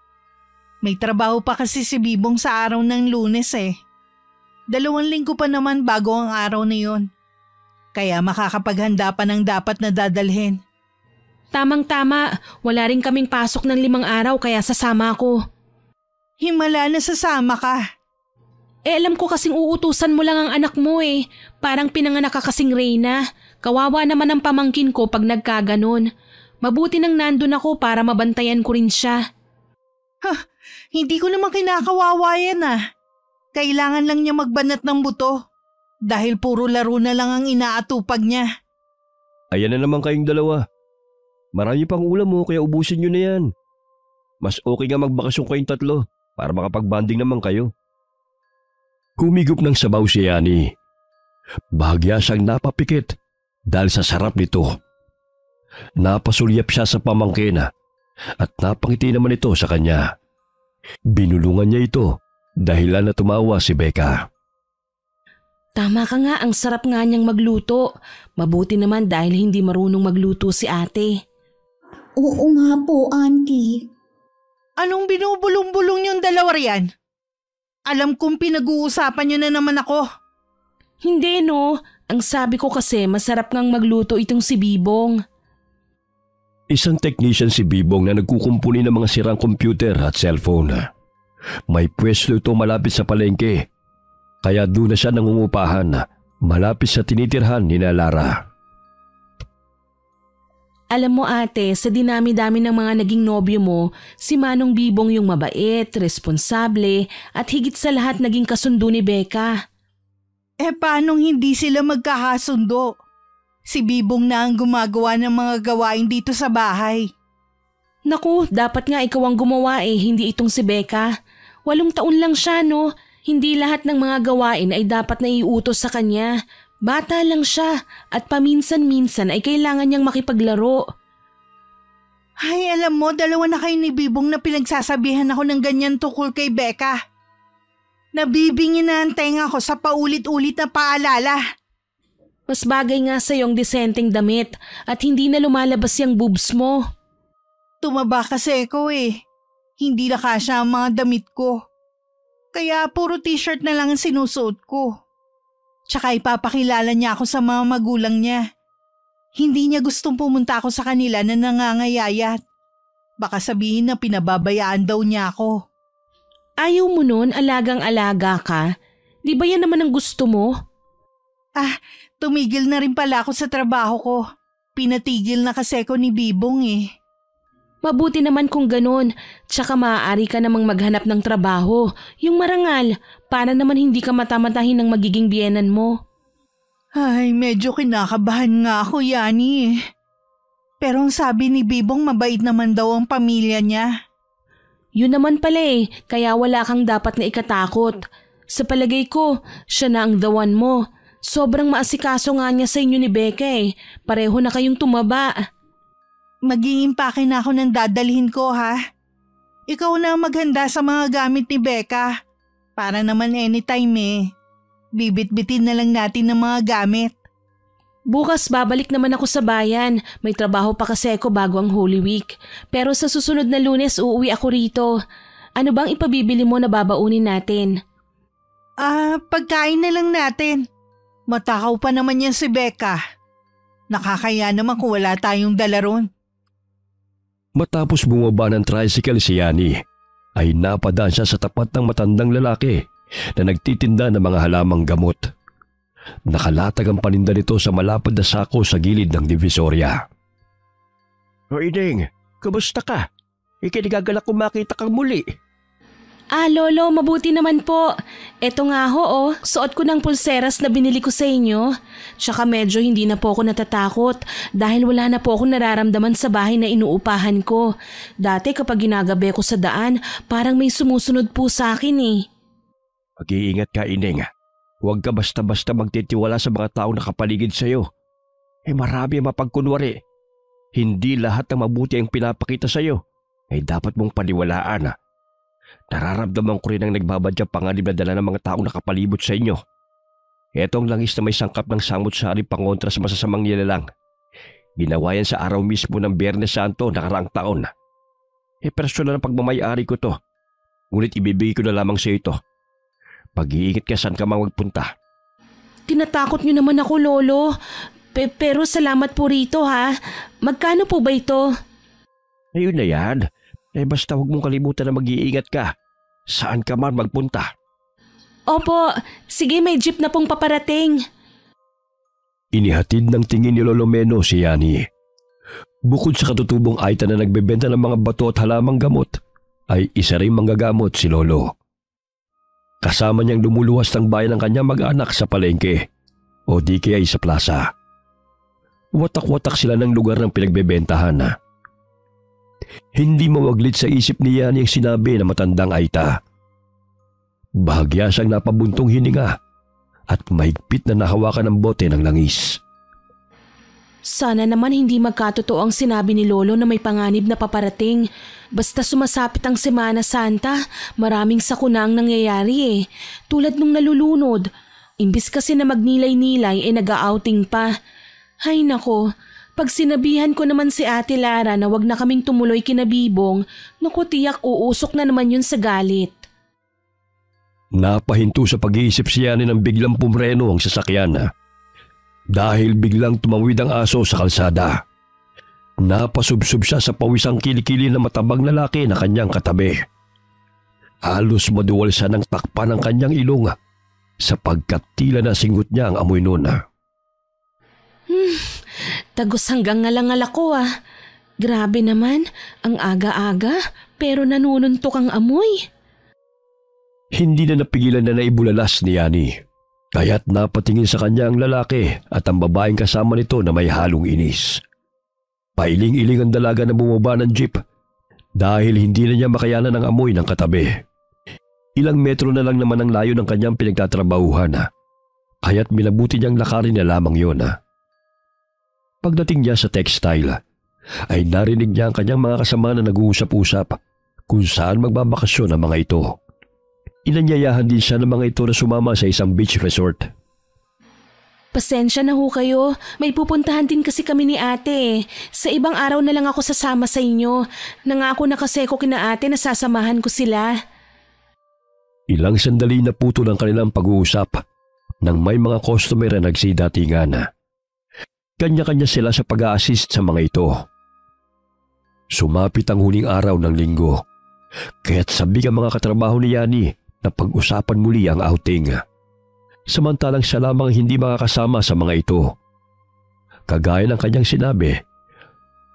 Speaker 4: May trabaho pa kasi si Bibong sa araw ng Lunes 2 linggo pa naman bago ang araw na yun. Kaya makakapaghanda pa ng dapat na dadalhin.
Speaker 3: Tamang-tama, wala rin kaming pasok ng 5 araw kaya sasama ako.
Speaker 4: Himala na sasama ka.
Speaker 3: Alam ko kasing uutusan mo lang ang anak mo Parang pinanganak ka kasing Reyna. Kawawa naman ang pamangkin ko pag nagkaganon. Mabuti nang nandun ako para mabantayan ko rin siya.
Speaker 4: Hindi ko naman kinakawawa yan Kailangan lang niya magbanat ng buto. Dahil puro laro na lang ang inaatupag niya.
Speaker 2: Ayan na naman kayong dalawa. Marami pang ulam mo kaya ubusin nyo na yan. Mas okay nga magbakasyon kayong tatlo para makapag-bonding naman kayo. Kumigop ng sabaw si Yani. Bahagya siyang napapikit dahil sa sarap nito. Napasulyap siya sa pamangkin at napangiti naman ito sa kanya. Binulungan niya ito dahilan na tumawa si Becca.
Speaker 3: Tama ka nga, ang sarap nga niyang magluto. Mabuti naman dahil hindi marunong magluto si ate.
Speaker 1: Oo nga po, Auntie.
Speaker 4: Anong binubulong-bulong yung dalawa riyan? Alam kong pinag-uusapan niyo na naman ako.
Speaker 3: Hindi ang sabi ko kasi masarap ngang magluto itong si Bibong.
Speaker 2: Isang technician si Bibong na nagkukumpuni ng mga sirang computer at cellphone. May pwesto ito malapit sa palengke. Kaya doon na siya nangungupahan malapit sa tinitirhan ni Lara.
Speaker 3: Alam mo ate, sa dinami-dami ng mga naging nobyo mo, si Manong Bibong yung mabait, responsable, at higit sa lahat naging kasundo ni Becca.
Speaker 4: Paanong hindi sila magkakasundo? Si Bibong na ang gumagawa ng mga gawain dito sa bahay.
Speaker 3: Naku, dapat nga ikaw ang gumawa hindi itong si Becca. 8 taon lang siya, no? Hindi lahat ng mga gawain ay dapat na iutos sa kanya. Bata lang siya at paminsan-minsan ay kailangan niyang makipaglaro.
Speaker 4: Ay, alam mo, 2 na kayo ni Bibong na pinagsasabihan ako ng ganyan tukol kay Becca. Nabibingin na ang tenga ko sa paulit-ulit na paalala.
Speaker 3: Mas bagay nga sa iyong disenteng damit at hindi na lumalabas yung boobs mo.
Speaker 4: Tumaba kasi ako Hindi na kasya ang mga damit ko. Kaya puro t-shirt na lang ang sinusuot ko. Tsaka ipapakilala niya ako sa mga magulang niya. Hindi niya gustong pumunta ako sa kanila na nangangayayat. Baka sabihin na pinababayaan daw niya ako.
Speaker 3: Ayaw mo nun, alagang-alaga ka? Di ba yan naman ang gusto mo?
Speaker 4: Tumigil na rin pala ako sa trabaho ko. Pinatigil na kasi ako ni Bibong
Speaker 3: Mabuti naman kung ganun, tsaka maaari ka namang maghanap ng trabaho, yung marangal, para naman hindi ka matamatahin ng magiging biyenan mo.
Speaker 4: Ay, medyo kinakabahan nga ako, Yani. Pero ang sabi ni Bibong mabait naman daw ang pamilya niya.
Speaker 3: Yun naman pala kaya wala kang dapat na ikatakot. Sa palagay ko, siya na ang the one mo. Sobrang maasikaso nga niya sa inyo ni Becca Pareho na kayong tumaba.
Speaker 4: Mag-iimpake na ako ng dadalhin ko, ha? Ikaw na maghanda sa mga gamit ni Becca. Para naman anytime Bibit-bitin na lang natin ng mga gamit.
Speaker 3: Bukas babalik naman ako sa bayan. May trabaho pa kasi ako bago ang Holy Week. Pero sa susunod na Lunes uuwi ako rito. Ano bang ipabibili mo na babaunin natin?
Speaker 4: Pagkain na lang natin. Matakaw pa naman yan si Becca. Nakakaya naman kung wala tayong dala ron.
Speaker 2: Matapos bumaba ng tricycle si Yani, ay napadaan siya sa tapat ng matandang lalaki na nagtitinda ng mga halamang gamot. Nakalatag ang paninda nito sa malapad na sako sa gilid ng divisorya. O Ineng, kumusta ka? Ikinigagalak kung makita kang muli.
Speaker 3: Lolo, mabuti naman po. Eto nga suot ko ng pulseras na binili ko sa inyo. Tsaka medyo hindi na po ako natatakot dahil wala na po akong nararamdaman sa bahay na inuupahan ko. Dati kapag ginagabi ko sa daan, parang may sumusunod po sa akin
Speaker 2: Mag-iingat ka, Ineng. Huwag ka basta-basta magtitiwala sa mga taong nakapaligid sa'yo. Marami ang mapagkunwari. Hindi lahat ng mabuti ang pinapakita sa'yo ay dapat mong paniwalaan. Nararamdaman ko rin ang nagbabadyang panganib na dala ng mga taong nakapalibot sa inyo. Ito ang langis na may sangkap ng samut-sari pangontra sa masasamang nilalang. Ginawa yan sa araw mismo ng Biyernes Santo nakaraang taon. Personal na pagmamayari ko to. Ngunit ibibigay ko na lamang sa ito. Pag-iingat ka saan ka mang magpunta.
Speaker 3: Tinatakot niyo naman ako, Lolo. Pero salamat po rito, ha. Magkano po ba ito?
Speaker 2: Ayun na yan. Basta huwag mong kalimutan na mag-iingat ka. Saan ka man magpunta.
Speaker 3: Opo, sige may jeep na pong paparating.
Speaker 2: Inihatid ng tingin ni Lolo Meno si Yani. Bukod sa katutubong Aita na nagbebenta ng mga bato at halamang gamot, ay isa rin manggagamot si Lolo. Kasama niyang lumuluwas ng bayan ng kanyang mag-anak sa palengke o di kaya sa plaza. Watak-watak sila ng lugar ng pinagbebentahan. Hindi mawaglit sa isip ni Yani ang sinabi ng matandang Aita. Bahagya siyang napabuntong hininga at mahigpit na nahawakan ng bote ng langis.
Speaker 3: Sana naman hindi magkatotoo ang sinabi ni Lolo na may panganib na paparating. Basta sumasapit ang Semana Santa, maraming sakuna ang nangyayari Tulad nung nalulunod. Imbis kasi na magnilay-nilay nag-outing pa. Hay nako. Pag sinabihan ko naman si Ate Lara na wag na kaming tumuloy kina Bibong, naku tiyak uusok na naman yun sa galit.
Speaker 2: Napahinto sa pag-iisip si Yani ng biglang pumreno ang sasakyan. Dahil biglang tumawid ang aso sa kalsada. Napasubsob siya sa pawisang kilikili na matabang lalaki na kanyang katabi. Halos maduwal siya ng takpan ng kanyang ilong sapagkat tila na singot niya ang amoy noon.
Speaker 3: Tagos hanggang ngalangal ako ah. Grabe naman, ang aga-aga pero nanununtok ang amoy.
Speaker 2: Hindi na napigilan na naibulalas ni Yani. Kaya't napatingin sa kanya ang lalaki at ang babaeng kasama nito na may halong inis. Pailing-iling ang dalaga na bumaba ng jeep dahil hindi na niya makayanan ang amoy ng katabi. Ilang metro na lang naman ang layo ng kanyang pinagtatrabahuhan. Kaya't minabuti niyang lakarin na lamang yun. Pagdating niya sa textile, ay narinig niya ang kanyang mga kasama na nag-uusap-usap kung saan magbabakasyon ang mga ito. Inanyayahan din siya ng mga ito na sumama sa isang beach resort.
Speaker 3: Pasensya na ho kayo, may pupuntahan din kasi kami ni ate. Sa ibang araw na lang ako sasama sa inyo. Nangako na kasi ko kina ate na sasamahan ko sila.
Speaker 2: Ilang sandali na puto ng kanilang pag-uusap nang may mga customer na nagsidatingan. Kanya-kanya sila sa pag-a-assist sa mga ito. Sumapit ang huling araw ng linggo, kaya't sabik ang mga katrabaho ni Yani na pag-usapan muli ang outing. Samantalang siya lamang hindi makakasama sa mga ito. Kagaya ng kanyang sinabi,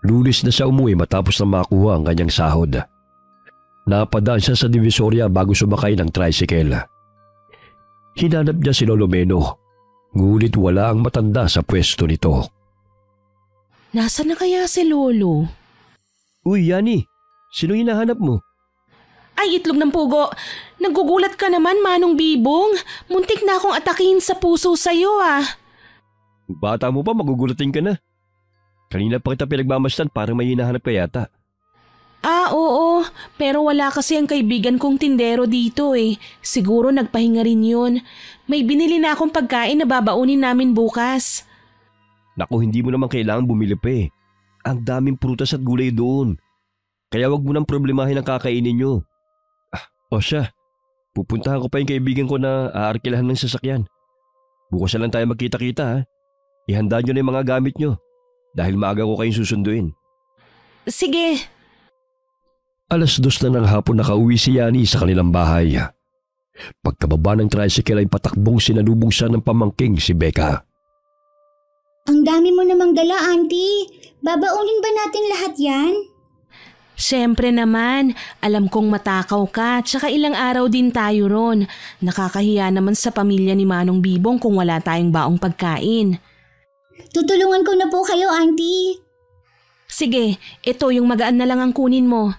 Speaker 2: lunes na siya umuwi matapos na makuha ang kanyang sahod. Napadaan siya sa Divisoria bago sumakay ng tricycle. Hinanap niya si Lolo Meno, ngunit wala ang matanda sa pwesto nito.
Speaker 3: Nasaan na kaya si Lolo?
Speaker 2: Uy, Yani, sino hinahanap mo?
Speaker 3: Ay, itlog ng pugo. Nagugulat ka naman, Manong Bibong. Muntik na akong atakihin sa puso sa'yo ah.
Speaker 2: Bata mo pa, magugulatin ka na. Kanina pa kita pinagmamasdan para may hinahanap ka yata.
Speaker 3: Ah, oo. Pero wala kasi ang kaibigan kong tindero dito eh. Siguro nagpahinga rin yun. May binili na akong pagkain na babaunin namin bukas.
Speaker 2: Naku, hindi mo naman kailangan bumili pa eh. Ang daming prutas at gulay doon. Kaya wag mo nang problemahin ang kakainin nyo. O siya, pupuntahan ko pa yung kaibigan ko na aarkilahan ng sasakyan. Bukas na lang tayo magkita-kita ha. Ihanda nyo na yung mga gamit nyo dahil maaga ko kayong susunduin.
Speaker 3: Sige.
Speaker 2: 2:00 na ng hapon nakauwi si Yani sa kanilang bahay. Pagkababa ng tricycle ay patakbong sinalubong siya ng pamangking si Becca.
Speaker 1: Ang dami mo namang dala, Auntie. Babaunin ba natin lahat yan?
Speaker 3: Siyempre naman, alam kong matakaw ka, tsaka ilang araw din tayo ron. Nakakahiya naman sa pamilya ni Manong Bibong kung wala tayong baong pagkain.
Speaker 1: Tutulungan ko na po kayo, Auntie.
Speaker 3: Sige, ito yung magaan na lang ang kunin mo.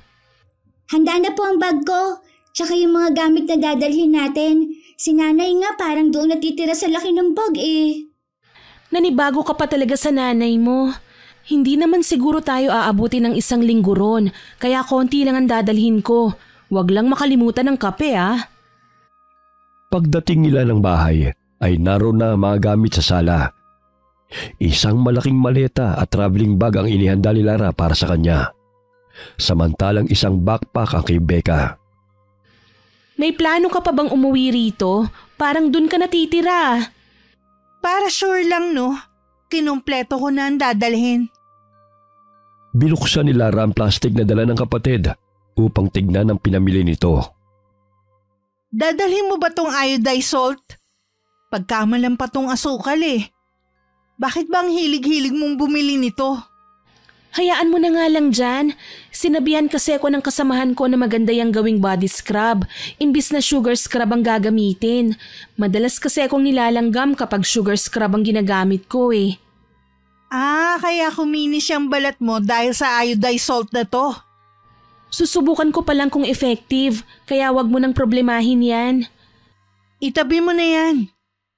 Speaker 1: Handa na po ang bag ko, tsaka yung mga gamit na dadalhin natin. Si nanay nga parang doon natitira sa laki ng bag eh.
Speaker 3: Nanibago ka pa talaga sa nanay mo. Hindi naman siguro tayo aabuti ng 1 linggo ron, kaya konti lang ang dadalhin ko. Huwag lang makalimutan ng kape ah.
Speaker 2: Pagdating nila ng bahay ay naroon na mga gamit sa sala. Isang malaking maleta at traveling bag ang inihanda ni Lara para sa kanya. Samantalang isang backpack ang kay Becca.
Speaker 3: May plano ka pa bang umuwi rito? Parang dun ka natitira.
Speaker 4: Para sure lang no, kinumpleto ko na ang dadalhin.
Speaker 2: Binuksan ni Lara ang plastic na dala ng kapatid upang tignan ang pinamili nito.
Speaker 4: Dadalhin mo ba tong iodized salt? Pagkamalan pa tong asukal eh. Bakit ba ang hilig-hilig mong bumili nito?
Speaker 3: Hayaan mo na nga lang dyan. Sinabihan kasi ako ng kasamahan ko na maganda yung gawing body scrub, imbis na sugar scrub ang gagamitin. Madalas kasi akong nilalanggam kapag sugar scrub ang ginagamit ko eh.
Speaker 4: Ah, kaya kuminis yung balat mo dahil sa iodized salt na to.
Speaker 3: Susubukan ko pa lang kung effective, kaya wag mo nang problemahin yan.
Speaker 4: Itabi mo na yan.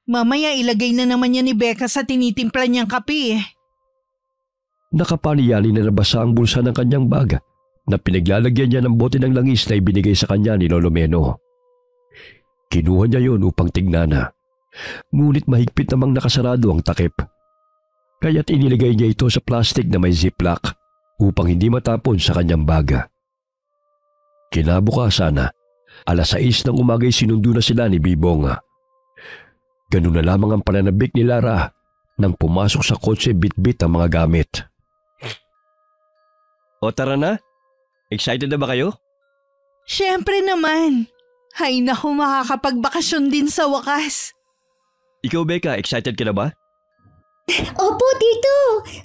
Speaker 4: Mamaya ilagay na naman yan ni Becca sa tinitimpla niyang kape eh.
Speaker 2: Nakapaniyali na nabasa ang bulsa ng kanyang bag na pinaglalagyan niya ng bote ng langis na ibinigay sa kanya ni Lolo Meno. Kinuha niya yon upang tignan. Ngunit mahigpit namang nakasarado ang takip. Kaya't iniligay niya ito sa plastic na may ziplock upang hindi matapon sa kanyang bag. Kinabukasan, 6:00 ng umaga'y sinundo na sila ni Bibong. Ganun na lamang ang pananabik ni Lara nang pumasok sa kotse bit-bit ang mga gamit. O tara na? Excited na ba kayo?
Speaker 4: Siyempre naman. Hay naku, makakapagbakasyon din sa wakas.
Speaker 2: Ikaw, Becca, excited ka na ba?
Speaker 1: Opo, Tito.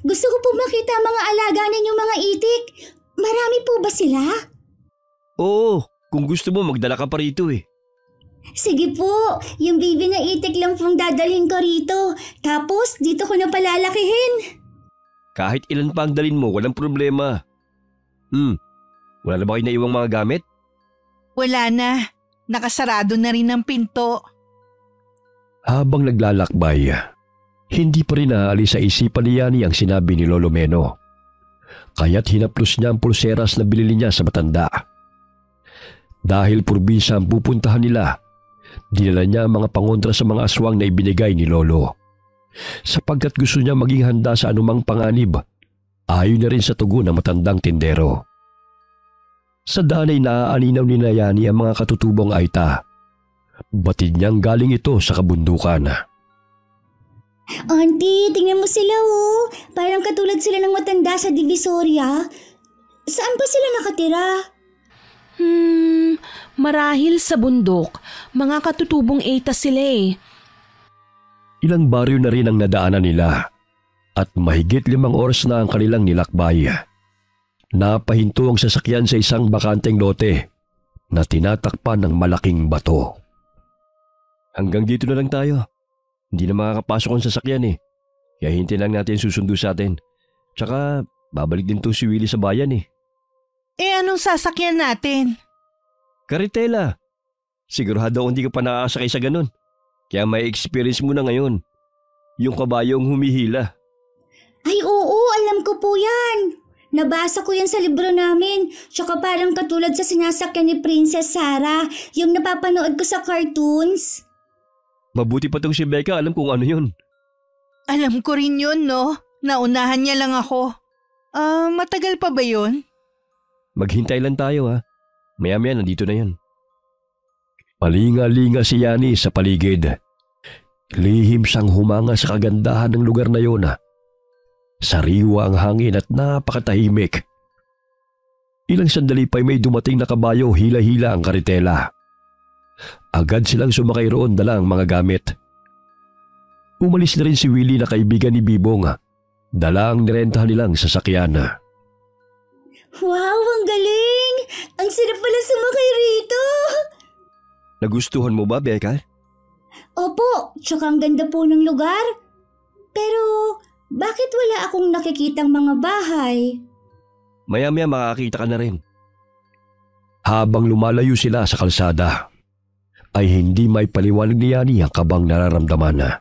Speaker 1: Gusto ko po makita ang mga alaga ninyong mga itik. Marami po ba sila?
Speaker 2: Oo, kung gusto mo magdala ka pa rito eh.
Speaker 1: Sige po, yung baby na itik lang pong dadalhin ko rito. Tapos dito ko na palalakihin.
Speaker 2: Kahit ilan pa ang dalin mo, walang problema. Wala na ba kayo naiwang mga gamit?
Speaker 4: Wala na. Nakasarado na rin ang pinto.
Speaker 2: Habang naglalakbay, hindi pa rin naalis sa isipan ni Yani ang sinabi ni Lolo Meno. Kaya't hinaplos niya ang pulseras na binili niya sa matanda. Dahil probinsya ang pupuntahan nila, dinala niya ang mga pangontra sa mga aswang na ibinigay ni Lolo. Sapagkat gusto niya maging handa sa anumang panganib, ayon na rin sa tugon ng matandang tindero. Sa daan ay naaaninaw ni Yani ang mga katutubong aita. Batid niyang galing ito sa kabundukan.
Speaker 1: Auntie, tingnan mo sila oh. Parang katulad sila ng matanda sa Divisoria. Saan ba sila nakatira?
Speaker 3: Marahil sa bundok. Mga katutubong Aita sila eh.
Speaker 2: Ilang baryo na rin ang nadaanan nila at mahigit 5 oras na ang kanilang nilakbay. Napahinto ang sasakyan sa isang bakanteng lote na tinatakpan ng malaking bato. Hanggang dito na lang tayo. Hindi na makakapasok ang sasakyan eh. Kaya hintayin lang natin susundo sa atin. Tsaka babalik din to si Willie sa bayan eh.
Speaker 4: Anong sasakyan natin?
Speaker 2: Karitela. Sigurado hindi ka pa nakakasakay sa ganun. Kaya may experience mo na ngayon. Yung kabayong humihila.
Speaker 1: Ay oo, alam ko po yan. Nabasa ko yan sa libro namin. Tsaka parang katulad sa sinasakyan ni Princess Sarah, yung napapanood ko sa cartoons.
Speaker 2: Mabuti pa tong si Becca, alam kung ano yun.
Speaker 4: Alam ko rin yun, no? Naunahan niya lang ako. Matagal pa ba yun?
Speaker 2: Maghintay lang tayo ha. Maya-maya nandito na yan. Palinga-linga si Yani sa paligid. Lihim siyang humanga sa kagandahan ng lugar na yun. Sariwa ang hangin at napakatahimik. Ilang sandali pa'y may dumating na kabayo, hila-hila ang karitela. Agad silang sumakay roon dala ang mga gamit. Umalis na rin si Willie na kaibigan ni Bibong. Dala ang nirentahan nilang sasakyan.
Speaker 1: Wow, ang galing! Ang sarap pala sumakay rito!
Speaker 2: Nagustuhan mo ba, Becca?
Speaker 1: Opo, tsaka ang ganda po ng lugar. Pero bakit wala akong nakikitang mga bahay?
Speaker 2: Maya-maya makakita ka na rin. Habang lumalayo sila sa kalsada, ay hindi may paliwanag ni Yani ang kabang nararamdaman.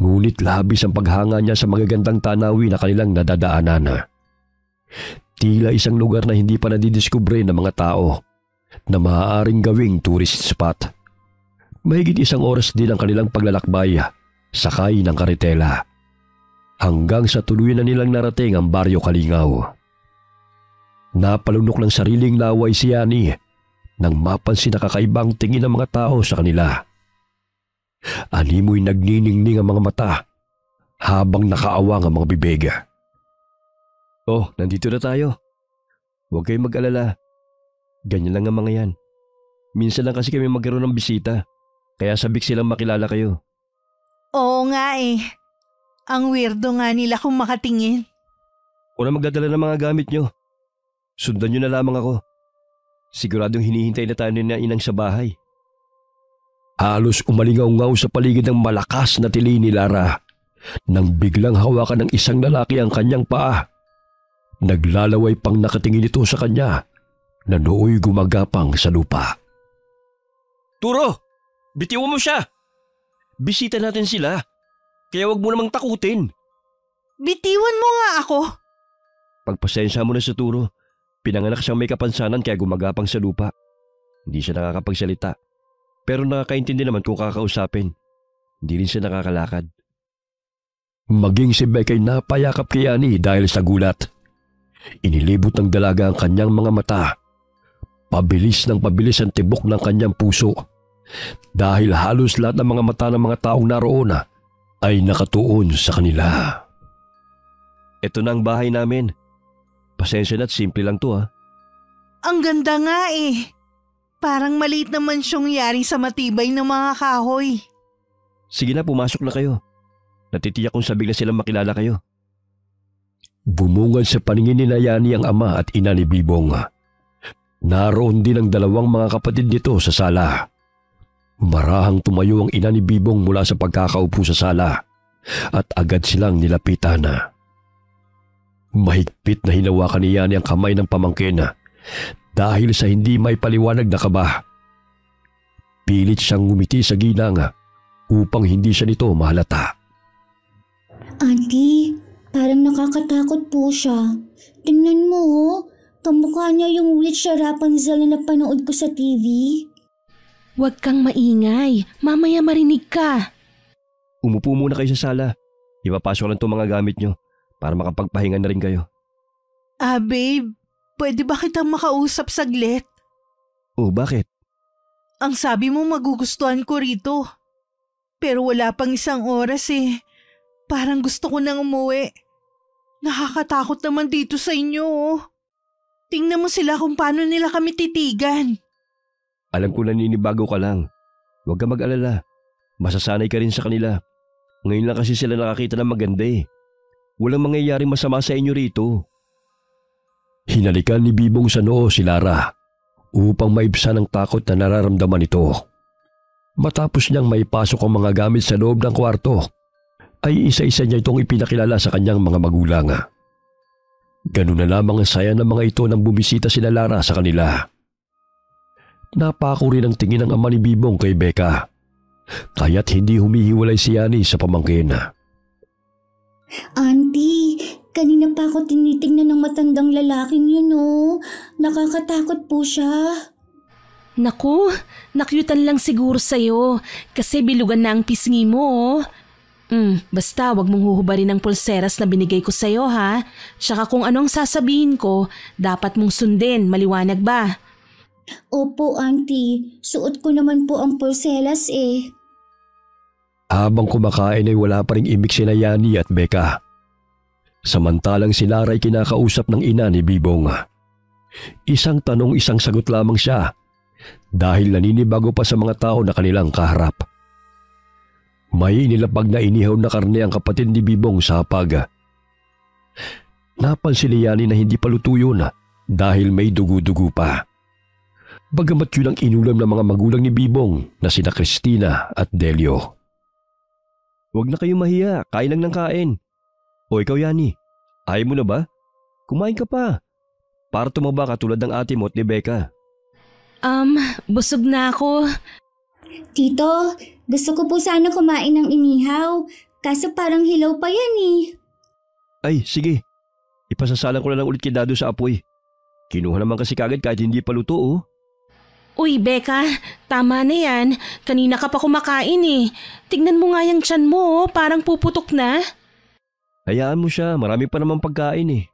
Speaker 2: Ngunit labis ang paghanga niya sa magagandang tanawin na kanilang nadadaanan. Tila isang lugar na hindi pa nadidiskubre ng mga tao na maaaring gawing tourist spot. Mahigit 1 oras din ang kanilang paglalakbay sakay ng karitela hanggang sa tuluyan na nilang narating ang Baryo Kalingaw. Napalunok ng sariling laway si Yani nang mapansin na kakaibang tingin ng mga tao sa kanila. Animoy nagniningning ang mga mata habang nakaawang ang mga bibig. Oh, nandito na tayo. Huwag kayong mag-alala. Ganyan lang ang mga yan. Minsan lang kasi kami magkaroon ng bisita, kaya sabik silang makilala kayo.
Speaker 4: Oo nga eh. Ang weirdo nga nila kung makatingin.
Speaker 2: O na magdadala ng mga gamit nyo. Sundan nyo na lamang ako. Siguradong hinihintay na tayo na inang sa bahay. Halos umalingaw-ngaw sa paligid ng malakas na tili ni Lara nang biglang hawakan ng isang lalaki ang kanyang paa. Naglalaway pang nakatingin ito sa kanya na nooy gumagapang sa lupa. Turo! Bitiwan mo siya! Bisita natin sila, kaya wag mo namang takutin.
Speaker 4: Bitiwan mo nga ako!
Speaker 2: Pagpasensya mo na sa Turo. Pinanganak siyang may kapansanan kaya gumagapang sa lupa. Hindi siya nakakapagsalita. Pero nakakaintindi naman kung kakausapin. Hindi rin siya nakakalakad. Maging si Becca ay napayakap kay Yani dahil sa gulat. Inilibot ng dalaga ang kanyang mga mata. Pabilis ng pabilis ang tibok ng kanyang puso. Dahil halos lahat ng mga mata ng mga taong naroon ay nakatuon sa kanila. Ito na ang bahay namin. Pasensya na't simple lang to ha.
Speaker 4: Ang ganda nga eh. Parang maliit na mansyong yari sa matibay ng mga kahoy.
Speaker 2: Sige na, pumasok na kayo. Natitiyak kong sabik na silang makilala kayo. Bumungad sa paningin ni Yani ang ama at ina ni Bibong. Naroon din ang dalawang mga kapatid nito sa sala. Marahang tumayo ang ina ni Bibong mula sa pagkakaupo sa sala at agad silang nilapitan. Mahigpit na hinawakan ni Yani ang kamay ng pamangkin dahil sa hindi may paliwanag na kaba. Pilit siyang ngumiti sa ginang upang hindi siya nito mahalata.
Speaker 1: Auntie, parang nakakatakot po siya. Tingnan mo, kamukha niya yung witch sa Rapunzel na napanood ko sa TV.
Speaker 3: Huwag kang maingay. Mamaya marinig ka.
Speaker 2: Umupo muna kayo sa sala. Ipapasok lang itong mga gamit nyo para makapagpahinga na rin kayo.
Speaker 4: Babe, pwede ba kitang makausap saglit?
Speaker 2: Oh, bakit?
Speaker 4: Ang sabi mo magugustuhan ko rito. Pero wala pang isang oras eh. Parang gusto ko nang umuwi. Nakakatakot naman dito sa inyo oh. Tingnan mo sila kung paano nila kami titigan.
Speaker 2: Alam ko naninibago ka lang. Huwag ka mag-alala. Masasanay ka rin sa kanila. Ngayon lang kasi sila nakakita ng maganda eh. Walang mangyayaring masama sa inyo rito. Hinalikan ni Bibong sa noo si Lara upang maibsan ang takot na nararamdaman nito. Matapos niyang maipasok ang mga gamit sa loob ng kwarto, ay isa-isa niya itong ipinakilala sa kanyang mga magulang. Ganun na lamang ang saya ng mga ito nang bumisita sila Lara sa kanila. Napako rin ang tingin ng ama ni Bibong kay Becca, kaya't hindi humihiwalay si Yani sa pamangkin.
Speaker 1: Auntie, kanina pa ako tinitingnan ng matandang lalaking yun oh. Nakakatakot po siya.
Speaker 3: Naku, nakyutan lang siguro sa'yo kasi bilugan na ang pisngi mo. Basta wag mong huhubarin ang pulseras na binigay ko sa'yo ha. Tsaka kung anong sasabihin ko, dapat mong sundin, maliwanag ba?
Speaker 1: Opo, auntie. Suot ko naman po ang pulseras eh.
Speaker 2: Habang kumakain ay wala pa ring imik sina Yani at Becca. Samantalang si Lara ay kinakausap ng ina ni Bibong. Isang tanong isang sagot lamang siya dahil naninibago pa sa mga tao na kanilang kaharap. May inilapag na inihaw na karne ang kapatid ni Bibong sa hapag. Napansin ni Yani na hindi pa luto yun dahil may dugo-dugo pa. Bagamat yun ang inulam ng mga magulang ni Bibong na sina Cristina at Delio. Huwag na kayong mahiya, kain lang ng kain. O ikaw Yani, ayaw mo na ba? Kumain ka pa. Para tumaba ka tulad ng ate mo at ni Becca.
Speaker 3: Busog na ako.
Speaker 1: Tito, gusto ko po sana kumain ng inihaw. Kaso parang hilaw pa yan eh.
Speaker 2: Ay, sige. Ipasasalan ko na lang ulit kay Dado sa apoy. Kinuha naman kasi kagad kahit hindi pa luto oh.
Speaker 3: Uy, Becca, tama na yan. Kanina ka pa kumakain eh. Tignan mo nga yung tiyan mo, parang puputok na.
Speaker 2: Hayaan mo siya, marami pa namang pagkain eh.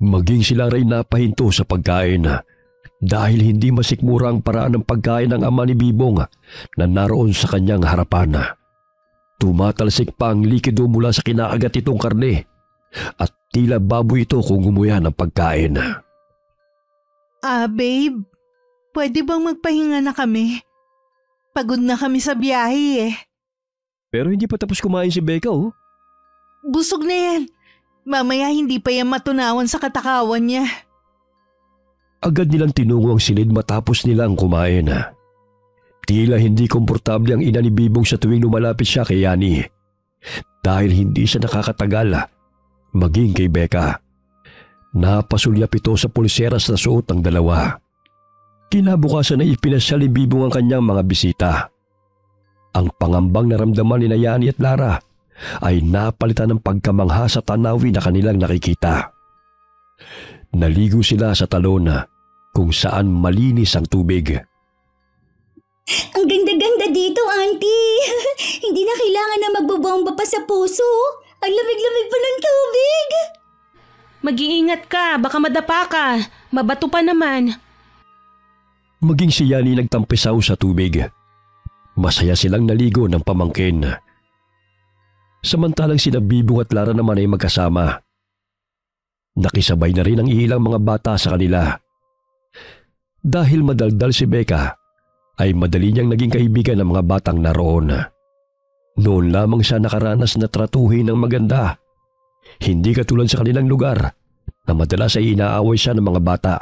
Speaker 2: Maging sila rin napahinto sa pagkain dahil hindi masikmura ang paraan ng pagkain ng ama ni Bibong na naroon sa kanyang harapan. Tumatalsik pa ang likido mula sa kinakagat itong karne at tila baboy ito kung gumuya ng pagkain.
Speaker 4: Babe, pwede bang magpahinga na kami? Pagod na kami sa biyahe eh.
Speaker 2: Pero hindi pa tapos kumain si Becca oh.
Speaker 4: Busog na yan. Mamaya hindi pa yan matunawan sa katakawan niya.
Speaker 2: Agad nilang tinungo ang silid matapos nilang kumain. Tila hindi komportable ang ina ni Bibong sa tuwing lumalapit siya kay Yani dahil hindi siya nakakatagal maging kay Becca. Napasulyap ito sa pulseras na suot ng dalawa. Kinabukasan ay ipinasyal ni Bibong ang kanyang mga bisita. Ang pangambang naramdaman ni Yani at Lara ay napalitan ng pagkamangha sa tanawin na kanilang nakikita. Naligo sila sa talon kung saan malinis ang tubig.
Speaker 1: Ang ganda-ganda dito, auntie. Hindi na kailangan na magbobomba pa sa puso. Ang lamig-lamig pa ng tubig.
Speaker 3: Mag-iingat ka, baka madapa ka. Mabato pa naman.
Speaker 2: Maging si Yani nagtampisaw sa tubig. Masaya silang naligo ng pamangkin. Samantalang sina Bibong at Lara naman ay magkasama. Nakisabay na rin ang ilang mga bata sa kanila. Dahil madaldal si Becca, ay madali niyang naging kaibigan ng mga batang naroon. Noon lamang siya nakaranas na tratuhin ng maganda. Hindi katulad sa kanilang lugar na madalas ay inaaway siya ng mga bata.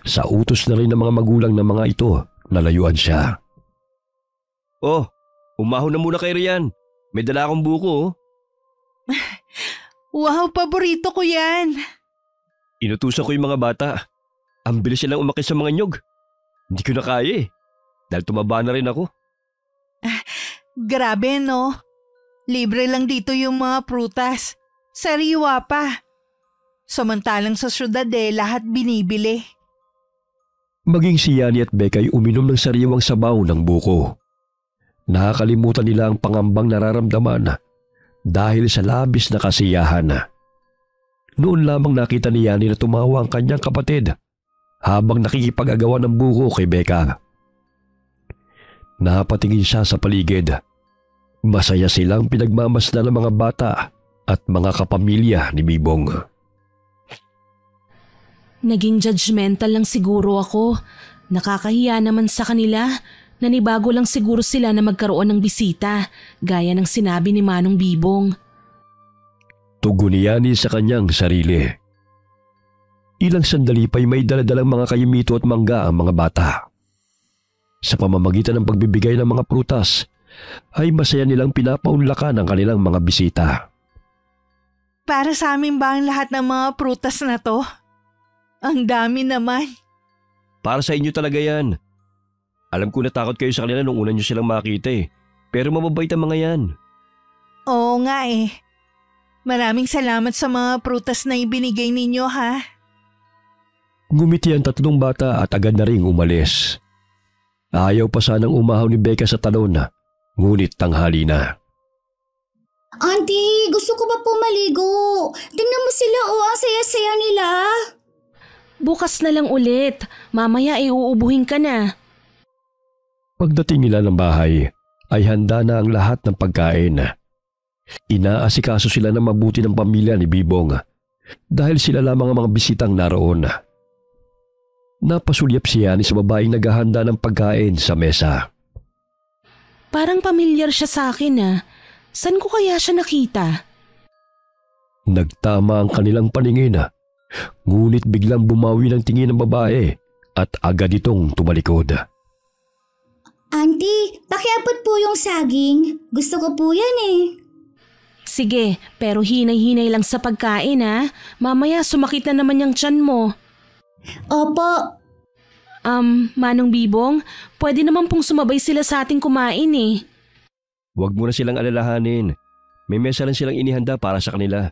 Speaker 2: Sa utos na rin ng mga magulang ng mga ito, nalayuan siya. Oh, umahon na muna kay Rian. May dala akong buko oh.
Speaker 4: Wow, paborito ko yan.
Speaker 2: Inutusan ko yung mga bata. Ang bilis silang umakit sa mga nyog. Hindi ko na kaya eh. Dahil tumaba na rin ako.
Speaker 4: Grabe no? Libre lang dito yung mga prutas. Sariwa pa. Samantalang sa syudad lahat binibili.
Speaker 2: Maging si Yani at Becca ay uminom ng sariwang sabaw ng buko. Nakakalimutan nila ang pangambang nararamdaman dahil sa labis na kasiyahan. Noon lamang nakita ni Yani na tumawa ang kanyang kapatid habang nakikipag-agawan ng buko kay Becca. Napatingin siya sa paligid. Masaya silang pinagmamasdan ng mga bata at mga kapamilya ni Bibong.
Speaker 3: Naging judgmental lang siguro ako. Nakakahiya naman sa kanila. Nanibago lang siguro sila na magkaroon ng bisita, gaya ng sinabi ni Manong Bibong.
Speaker 2: Tugon ni Yani sa kanyang sarili. Ilang sandali pa'y may daladalang mga kayumito at mangga ang mga bata. Sa pamamagitan ng pagbibigay ng mga prutas, ay masaya nilang pinapaunlakan ang kanilang mga bisita.
Speaker 4: Para sa amin ba ang lahat ng mga prutas na to? Ang dami naman.
Speaker 2: Para sa inyo talaga yan. Alam ko natakot kayo sa kanila nung una nyo silang makita eh. Pero mababait ang mga yan.
Speaker 4: Oo nga eh. Maraming salamat sa mga prutas na ibinigay ninyo ha.
Speaker 2: Ngumiti ang tatlong bata at agad na ring umalis. Ayaw pa sanang umahaw ni Becca sa talon, ngunit tanghali na.
Speaker 1: Auntie, gusto ko ba pumaligo? Tingnan mo sila ang saya-saya nila.
Speaker 3: Bukas na lang ulit. Mamaya uuubuhin ka na.
Speaker 2: Pagdating nila ng bahay, ay handa na ang lahat ng pagkain. Inaasikaso sila ng mabuti ng pamilya ni Bibong dahil sila lamang ang mga bisitang naroon. Napasulyap si Yani sa babaeng naghahanda ng pagkain sa mesa.
Speaker 3: Parang pamilyar siya sa akin . Saan ko kaya siya nakita?
Speaker 2: Nagtama ang kanilang paningin, ngunit biglang bumawi ng tingin ng babae at agad itong tumalikod.
Speaker 1: Auntie, pakiabot po yung saging. Gusto ko po yan eh.
Speaker 3: Sige, pero hinay-hinay lang sa pagkain . Mamaya sumakit na naman yung tiyan mo.
Speaker 1: Opo.
Speaker 3: Manong Bibong, pwede naman pong sumabay sila sa ating kumain eh.
Speaker 2: Huwag mo na silang alalahanin. May mesa lang silang inihanda para sa kanila.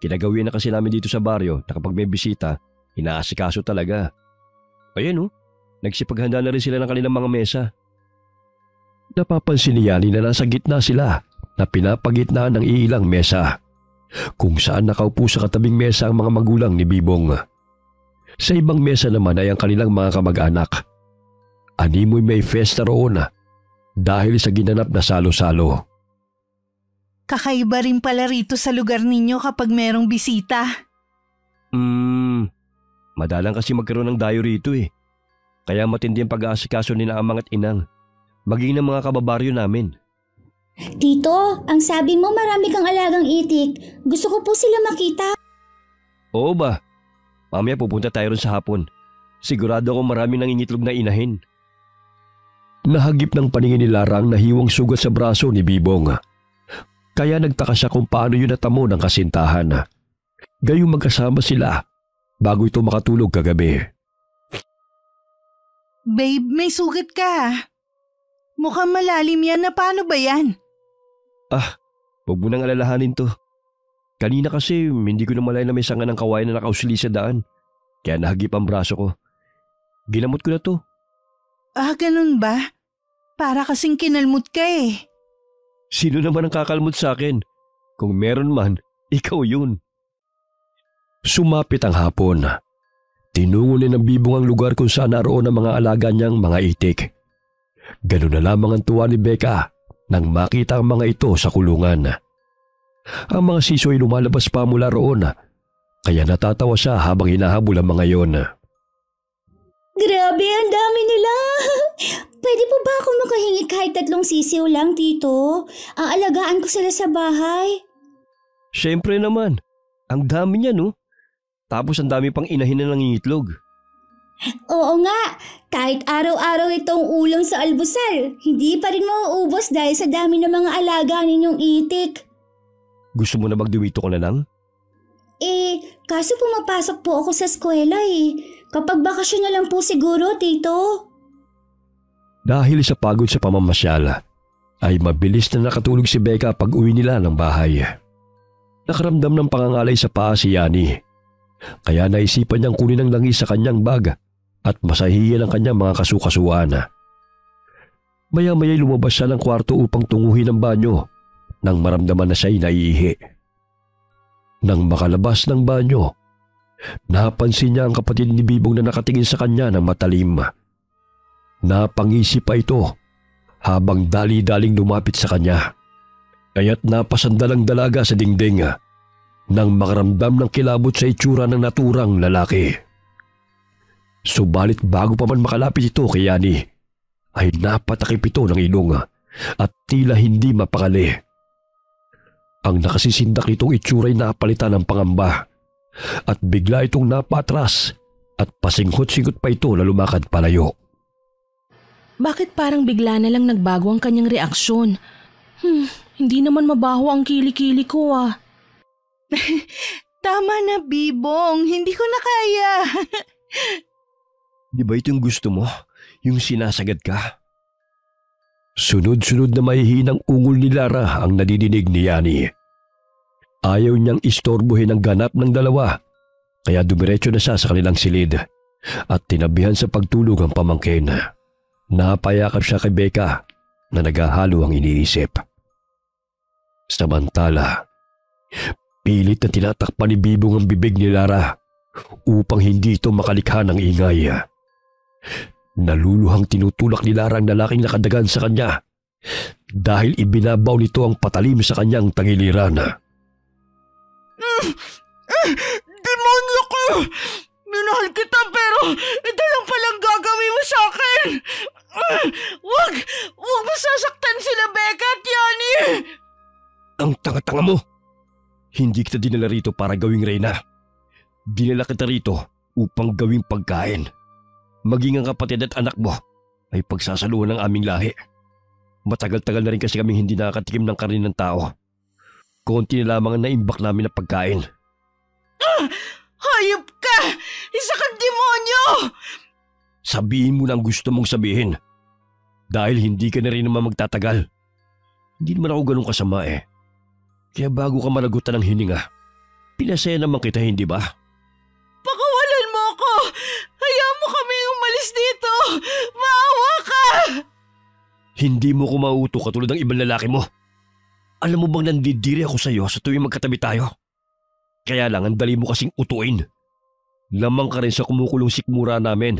Speaker 2: Kinagawin na kasi namin dito sa baryo na kapag may bisita, inaasikaso talaga. Ayan nagsipaghanda na rin sila ng kanilang mga mesa. Napapansin ni Yani na nasa gitna sila na pinapagitnaan ng iilang mesa, kung saan nakaupo sa katabing mesa ang mga magulang ni Bibong. Sa ibang mesa naman ay ang kanilang mga kamag-anak. Animoy may festa roon dahil sa ginanap na salo-salo.
Speaker 4: Kakaiba rin pala rito sa lugar ninyo kapag merong bisita.
Speaker 2: Madalang kasi magkaroon ng dayo rito eh. Kaya matindi ang pag-aasikaso ni na amang at inang, maging ng mga kababaryo namin.
Speaker 1: Tito, ang sabi mo marami kang alagang itik. Gusto ko po sila makita.
Speaker 2: Oo ba? Mamaya pupunta tayo ron sa hapon. Sigurado akong marami nangingitlog na inahin. Nahagip ng paningin ni Lara ang nahiwang sugat sa braso ni Bibong. Kaya nagtaka siya kung paano yun natamo ng kasintahan. Gayong magkasama sila bago ito makatulog kagabi.
Speaker 4: Babe, may sugat ka. Mukhang malalim yan. Na paano ba yan?
Speaker 2: Huwag mo nang alalahanin to. Kanina kasi hindi ko na malay na may sanga ng kawayan na nakausli sa daan. Kaya nahagip ang braso ko. Ginamot ko na to.
Speaker 4: Ganun ba? Para kasing kinalmot ka eh.
Speaker 2: Sino naman ang kakalmot sa akin? Kung meron man, ikaw yun. Sumapit ang hapon. Tinungo ni ng Bibong ang lugar kung saan naroon ang mga alaga niyang mga itik. Ganun na lamang ang tuwa ni Becca nang makita ang mga ito sa kulungan. Ang mga siso ay lumalabas pa mula roon, kaya natatawa siya habang hinahabol ang mga yon.
Speaker 1: Grabe, ang dami nila. Pwede po ba ako makahingi kahit 3 sisiw lang, Tito? Aalagaan ko sila sa bahay.
Speaker 2: Siyempre naman. Ang dami niya, no? Tapos ang dami pang inahin na nangingitlog.
Speaker 1: Oo nga, kahit araw-araw itong ulam sa almusal, hindi pa rin mauubos dahil sa dami ng mga alaga ninyong itik.
Speaker 2: Gusto mo na magduwito ko na lang?
Speaker 1: Kaso pumapasok po ako sa eskwela eh. Kapag bakasyon na lang po siguro, Tito.
Speaker 2: Dahil sa pagod sa pamamasyal, ay mabilis na nakatulog si Becca pag uwi nila ng bahay. Nakaramdam ng pangangalay sa paa si Yani. Kaya naisipan niyang kunin ang langis sa kanyang bag at masahiyan ang kanyang mga kasukasuan. Maya-maya lumabas siya ng kwarto upang tunguhin ang banyo nang maramdaman na siya'y naiihi. Nang makalabas ng banyo, napansin niya ang kapatid ni Bibong na nakatingin sa kanya ng matalim. Napangisi pa ito habang dali-daling lumapit sa kanya. Kaya't napasandalang dalaga sa dingding nang makaramdam ng kilabot sa itsura ng naturang lalaki. Subalit bago pa man makalapit ito kay Yani, ay napatakip ito ng ilong at tila hindi mapakali. Ang nakasisindak nitong itsura'y napalitan ng pangamba at bigla itong napatras at pasinghot-singhot pa ito na lumakad palayo.
Speaker 3: Bakit parang bigla na lang nagbago ang kanyang reaksyon? Hindi naman mabaho ang kilikili ko ah.
Speaker 4: Tama na, Bibong. Hindi ko na kaya.
Speaker 2: Di ba ito yung gusto mo? Yung sinasagad ka? Sunod-sunod na mahihinang ungol ni Lara ang nadidinig ni Yani. Ayaw niyang istorbohin ang ganap ng dalawa, kaya dumiretso na siya sa kanilang silid at tinabihan sa pagtulog ang pamangkin. Napayakap siya kay Becca na naghahalo ang iniisip. Samantala, pilit na tinatakpan ni Bibong ang bibig ni Lara upang hindi ito makalikha ng ingay. Naluluhang tinutulak ni Lara ang lalaking nakadagan sa kanya dahil ibinabaw nito ang patalim sa kanyang tangiliran.
Speaker 4: Demonyo ko! Minahal kita pero ito lang palang gagawin mo sa akin! Wag mo sasaktan sila, Becca at Yani!
Speaker 2: Ang tanga-tanga mo! Hindi kita dinala rito para gawing reyna. Dinala kita rito upang gawing pagkain. Maging ang kapatid at anak mo ay pagsasaluhan ng aming lahi. Matagal-tagal na rin kasi kaming hindi nakakatikim ng karne ng tao. Konti na lamang ang naimbak namin na pagkain.
Speaker 4: Hayop ka! Isa kang demonyo!
Speaker 2: Sabihin mo na ang gusto mong sabihin. Dahil hindi ka na rin naman magtatagal. Hindi naman ako ganun kasama eh. Kaya bago ka malagutan ng hininga, pinasaya naman kita, hindi ba?
Speaker 4: Pakawalan mo ako! Hayaan mo kami umalis dito! Maawa ka!
Speaker 2: Hindi mo ko mauuto katulad ng ibang lalaki mo. Alam mo bang nandidiri ako sa iyo sa tuwing magkatabi tayo? Kaya lang ang dali mo kasing utuin. Lamang ka rin sa kumukulong sikmura namin.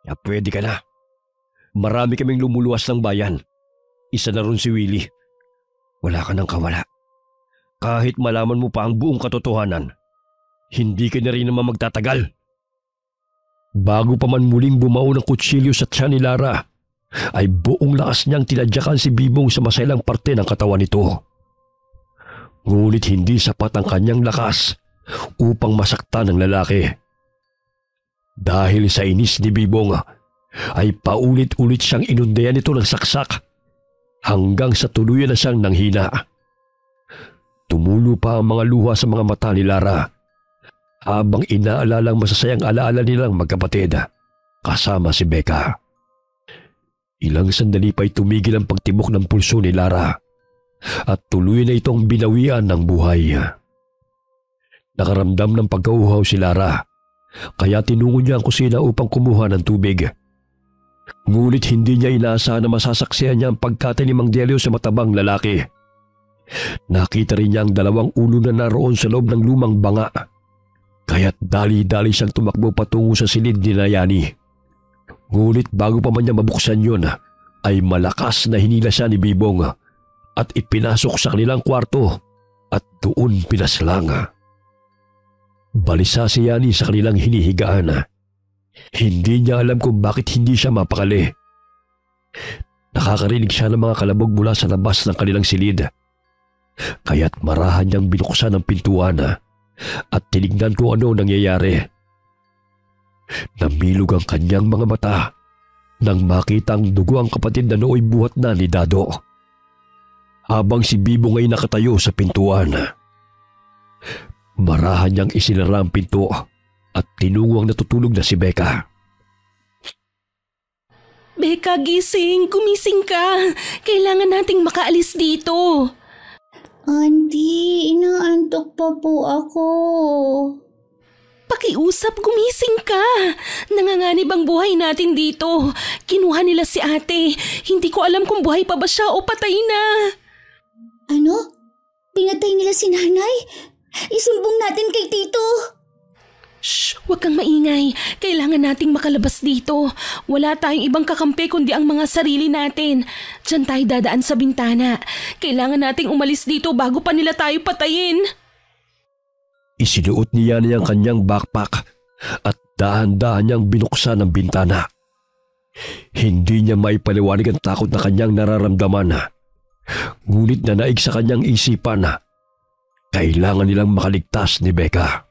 Speaker 2: Kaya pwede ka na. Marami kaming lumuluwas ng bayan. Isa na ron si Willie. Wala ka nang kawala. Kahit malaman mo pa ang buong katotohanan, hindi ka na rin naman magtatagal. Bago pa man muling bumao ng kutsilyo sa tiyan ni Lara, ay buong lakas niyang tinadyakan si Bibong sa masailang parte ng katawan nito. Ngunit hindi sapat ang kanyang lakas upang masaktan ng lalaki. Dahil sa inis ni Bibong, ay paulit-ulit siyang inundayan nito ng saksak hanggang sa tuluyan na siyang nanghina. Tumulo pa ang mga luha sa mga mata ni Lara habang inaalalang masasayang alaala nilang magkapatid kasama si Becca. Ilang sandali pa'y tumigil ang pagtibok ng pulso ni Lara at tuloy na itong binawian ng buhay. Nakaramdam ng pagkauhaw si Lara kaya tinungo niya ang kusina upang kumuha ng tubig. Ngunit hindi niya inaasahan na masasaksihan niya ang pagkatay ni Mang Delio sa matabang lalaki. Nakita rin niya ang 2 ulo na naroon sa loob ng lumang banga. Kaya't dali-dali siyang tumakbo patungo sa silid ni Yani. Ngunit bago pa man niya mabuksan yun, ay malakas na hinila siya ni Bibong at ipinasok sa kanilang kwarto at doon pinaslang. Balisa si Yani sa kanilang hinihigaan. Hindi niya alam kung bakit hindi siya mapakali. Nakakarinig siya ng mga kalabog mula sa labas ng kanilang silid. Kaya't marahan niyang binuksan ang pintuan at tinignan kung ano nangyayari. Namilog ang kanyang mga mata nang makita ang dugo ang kapatid na nooy buhat na ni Dado. Habang si Bibong ay nakatayo sa pintuan, marahan niyang isinara ang pinto at tinungo ang natutulog na si Becca.
Speaker 3: Becca, gising! Gumising ka! Kailangan nating makaalis dito.
Speaker 1: Auntie, inaantok pa po ako.
Speaker 3: Pakiusap, gumising ka! Nanganganib ang buhay natin dito. Kinuha nila si ate. Hindi ko alam kung buhay pa ba siya o patay na.
Speaker 1: Ano? Pinatay nila si nanay? Isumbong natin kay tito.
Speaker 3: Shh! Huwag kang maingay. Kailangan nating makalabas dito. Wala tayong ibang kakampi kundi ang mga sarili natin. Diyan tayo dadaan sa bintana. Kailangan nating umalis dito bago pa nila tayo patayin.
Speaker 2: Isinuot niya ang kanyang backpack at dahan-dahan niyang binuksan ang bintana. Hindi niya maipaliwanag ang takot na kanyang nararamdaman. Ngunit nanaig sa kanyang isipan na kailangan nilang makaligtas ni Becca.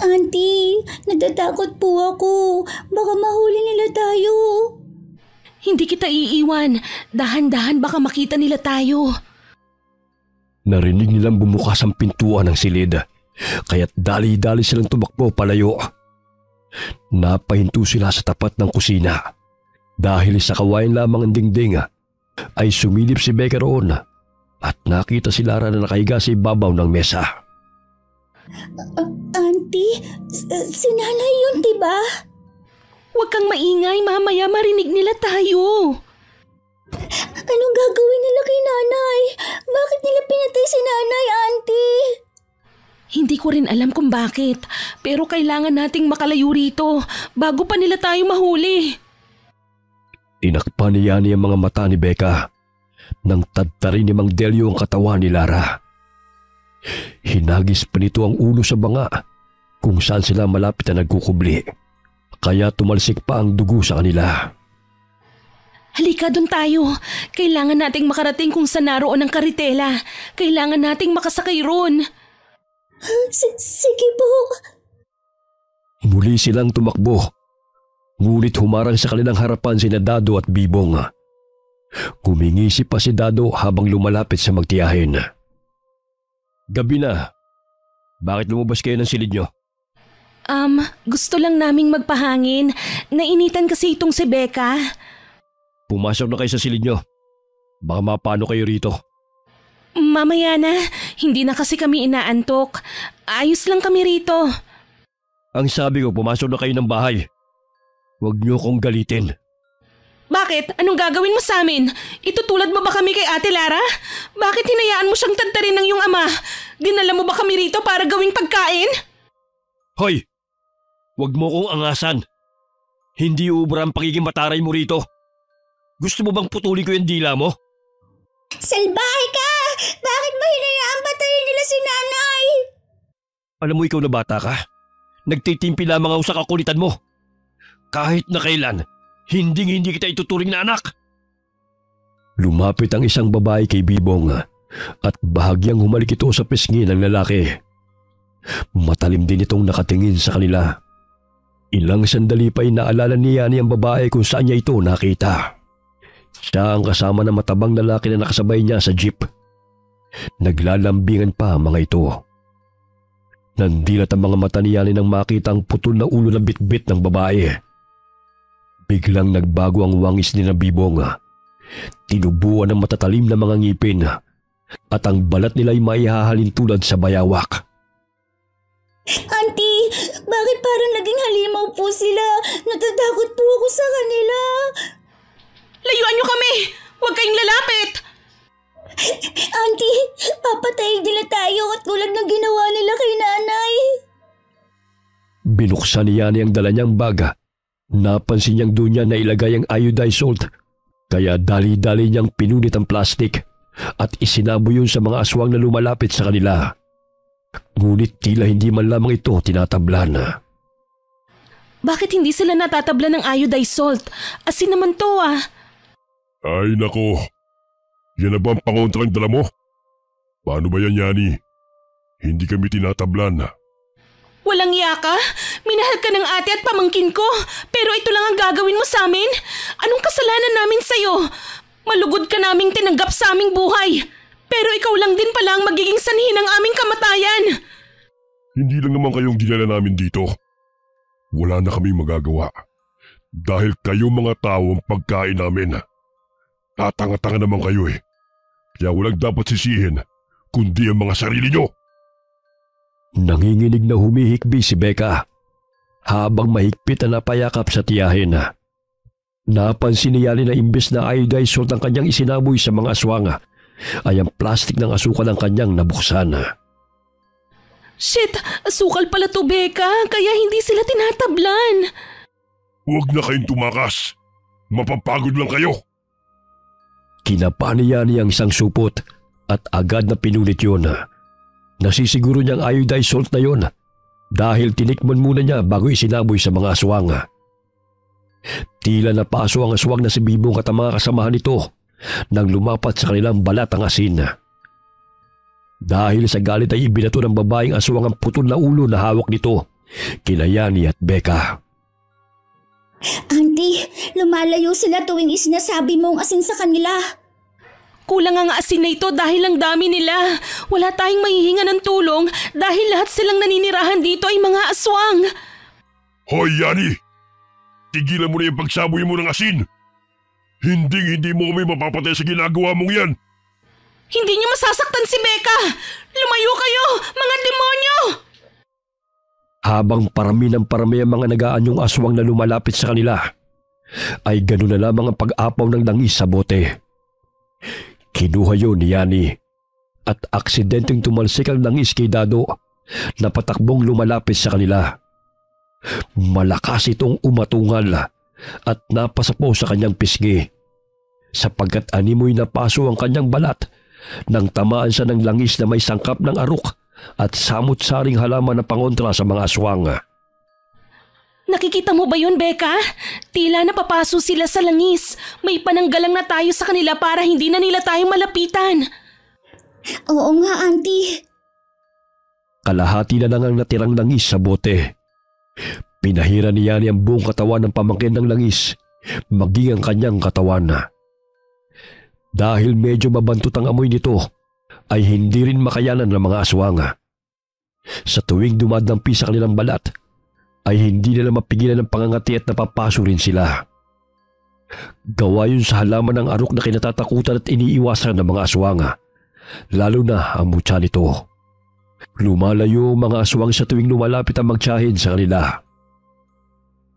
Speaker 1: Auntie, natatakot po ako. Baka mahuli nila tayo.
Speaker 3: Hindi kita iiwan. Dahan-dahan baka makita nila tayo.
Speaker 2: Narinig nilang bumukas ang pintuan ng silid, kaya't dali-dali silang tumakbo palayo. Napahinto sila sa tapat ng kusina. Dahil sa kawayan lamang ang dingding, ay sumilip si Becca roon at nakita si Lara na nakahiga sa ibabaw ng mesa.
Speaker 1: Auntie, si nanay yun, diba?
Speaker 3: Huwag kang maingay, mamaya marinig nila tayo.
Speaker 1: Anong gagawin nila kay nanay? Bakit nila pinatay si nanay, auntie?
Speaker 3: Hindi ko rin alam kung bakit, pero kailangan nating makalayo rito bago pa nila tayo mahuli.
Speaker 2: Tinakpan niya ang mga mata ni Becca nang tadtarin ni Mang Delio ang katawan ni Lara. Hinagis pa nito ang ulo sa banga kung saan sila malapit na nagkukubli, kaya tumalsik pa ang dugo sa kanila.
Speaker 3: Halika, doon tayo. Kailangan nating makarating kung saan naroon ang karitela. Kailangan nating makasakay roon.
Speaker 1: Sige po.
Speaker 2: Muli silang tumakbo, ngunit humarang sa kanilang harapan sina Dado at Bibong. Kumingisip pa si Dado habang lumalapit sa magtiyahin. Gabi na. Bakit lumabas kayo ng silid nyo?
Speaker 3: Gusto lang naming magpahangin. Nainitan kasi itong si Becca.
Speaker 2: Pumasok na kayo sa silid nyo. Baka mapano kayo rito.
Speaker 3: Mamaya na. Hindi na kasi kami inaantok. Ayos lang kami rito.
Speaker 2: Ang sabi ko, pumasok na kayo ng bahay. Huwag nyo kong galitin.
Speaker 3: Bakit? Anong gagawin mo sa amin? Itutulad mo ba kami kay Ate Lara? Bakit hinayaan mo siyang tadtarin ng iyong ama? Dinala mo ba kami rito para gawing pagkain?
Speaker 2: Hoy! Huwag mo kong angasan. Hindi ubra ang pagiging mataray mo rito. Gusto mo bang putulin ko yung dila mo?
Speaker 1: Salbahe ka! Bakit mo hinayaan patayin nila si nanay?
Speaker 2: Alam mo ikaw na bata ka? Nagtitimpi lamang ako sa kakulitan mo. Kahit na kailan, hindi kita ituturing na anak. Lumapit ang isang babae kay Bibong at bahagyang humalik ito sa pisngi ng lalaki. Matalim din itong nakatingin sa kanila. Ilang sandali pa ay naalala niya ang babae kung saan niya ito nakita. Siya ang kasama ng matabang lalaki na nakasabay niya sa jeep. Naglalambingan pa ang mga ito. Nandilat ang mga mata niya nang makita ang putol na ulo ng bitbit ng babae. Biglang nagbago ang wangis ni Bibong. Tinubuan ng matatalim na mga ngipin at ang balat nila ay maihahalin tulad sa bayawak.
Speaker 1: Auntie, bakit parang naging halimaw po sila? Natatakot po ako sa kanila.
Speaker 3: Layuan niyo kami! Huwag kayong lalapit!
Speaker 1: Auntie, papatayin nila tayo at tulad ng ginawa nila kay nanay.
Speaker 2: Binuksan niya ang dala niyang bag. Napansin niyang doon niya na ilagay ang iodized salt, kaya dali-dali niyang pinunit ang plastik at isinabo yun sa mga aswang na lumalapit sa kanila. Ngunit tila hindi man lamang ito tinatablan.
Speaker 3: Bakit hindi sila natatabla ng iodized salt? Asin naman to ah.
Speaker 5: Ay nako, yan na ba ang pangontrang dala mo? Paano ba yan, Yani? Hindi kami tinatablan.
Speaker 3: Walang iya ka? Minahal ka ng ate at pamangkin ko, pero ito lang ang gagawin mo sa amin? Anong kasalanan namin sa'yo? Malugod ka naming tinanggap sa aming buhay, pero ikaw lang din pala ang magiging sanhi ng aming kamatayan.
Speaker 5: Hindi lang naman kayong dinala namin dito. Wala na kaming magagawa. Dahil kayo mga tao ang pagkain namin. Tatanga-tanga naman kayo eh. Kaya walang dapat sisihin, kundi ang mga sarili nyo.
Speaker 2: Nanginginig na humihikbi si Becca habang mahigpit na napayakap sa tiyahin. Napansin ni Yani na imbes na iodized salt ang kanyang isinaboy sa mga aswang ay ang plastik ng asukal ang kanyang nabuksan.
Speaker 3: Shit! Asukal pala to, Becca, kaya hindi sila tinatablan.
Speaker 5: Huwag na kayong tumakas. Mapapagod lang kayo.
Speaker 2: Kinapa ni Yani ang isang supot at agad na pinulit yun. Nasisiguro niyang iodized salt na yon dahil tinikman muna niya bago isinaboy sa mga aswang. Tila napaso ang aswang na si Bibong at ang mga kasamahan nito nang lumapat sa kanilang balat ang asin. Dahil sa galit ay ibinato ng babaeng aswang ang putol na ulo na hawak nito kina Yani at Becca.
Speaker 1: Auntie, lumalayo sila tuwing isinasabi mong asin sa kanila.
Speaker 3: Kulang ang asin na ito dahil ang dami nila. Wala tayong mahihinga ng tulong dahil lahat silang naninirahan dito ay mga aswang.
Speaker 5: Hoy, Yani! Tigilan mo na yung pagsaboy mo ng asin! Hindi mo kami mapapatay sa ginagawa mong yan!
Speaker 3: Hindi niyo masasaktan si Becca! Lumayo kayo, mga demonyo!
Speaker 2: Habang parami ng parami ang mga nagaanyong aswang na lumalapit sa kanila, ay gano'n na lamang ang pag-apaw ng langis sa bote. Kinuha yun ni Yani at aksidenteng tumalsik ang langis kay Dado na patakbong lumalapit sa kanila. Malakas itong umatungal at napasapo sa kanyang pisngi sapagkat animoy napaso ang kanyang balat nang tamaan siya ng langis na may sangkap ng arok at samut-saring halaman na pangontra sa mga aswang.
Speaker 3: Nakikita mo ba yun, Becca? Tila napapaso sila sa langis. May pananggalang na tayo sa kanila para hindi na nila tayo malapitan.
Speaker 1: Oo nga, Auntie.
Speaker 2: Kalahati na lang ang natirang langis sa bote. Pinahira ni Yani ang buong katawan ng pamangkin ng langis, maging ang kanyang katawan. Dahil medyo mabantot ang amoy nito, ay hindi rin makayanan ng mga aswang. Sa tuwing dumadampi sa kanilang balat, ay hindi nila mapigilan ng pangangati at napapaso rin sila. Gawa yun sa halaman ng arok na kinatatakutan at iniiwasan ng mga aswang, lalo na ang mutya nito. Lumalayo ang mga aswang sa tuwing lumalapit ang magtiyahin sa kanila.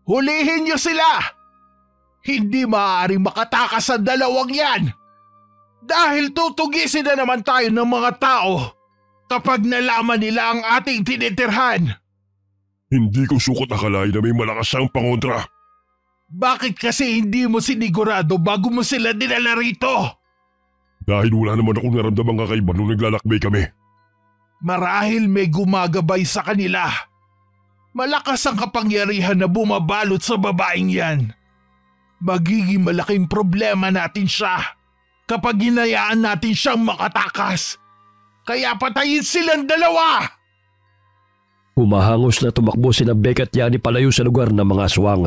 Speaker 6: Hulihin niyo sila! Hindi maaaring makatakas ang dalawang yan! Dahil tutugisin na naman tayo ng mga tao kapag nalaman nila ang ating tinitirhan.
Speaker 5: Hindi ko sukot akalain na may malakas siyang pangontra.
Speaker 6: Bakit kasi hindi mo sinigurado bago mo sila dinala rito?
Speaker 5: Dahil wala naman akong naramdamang kakaiba nung naglalakbay kami.
Speaker 6: Marahil may gumagabay sa kanila. Malakas ang kapangyarihan na bumabalot sa babaeng yan. Magiging malaking problema natin siya kapag hinayaan natin siyang makatakas. Kaya patayin silang dalawa!
Speaker 2: Humahangos na tumakbo sina Becca at Yani palayo sa lugar ng mga aswang.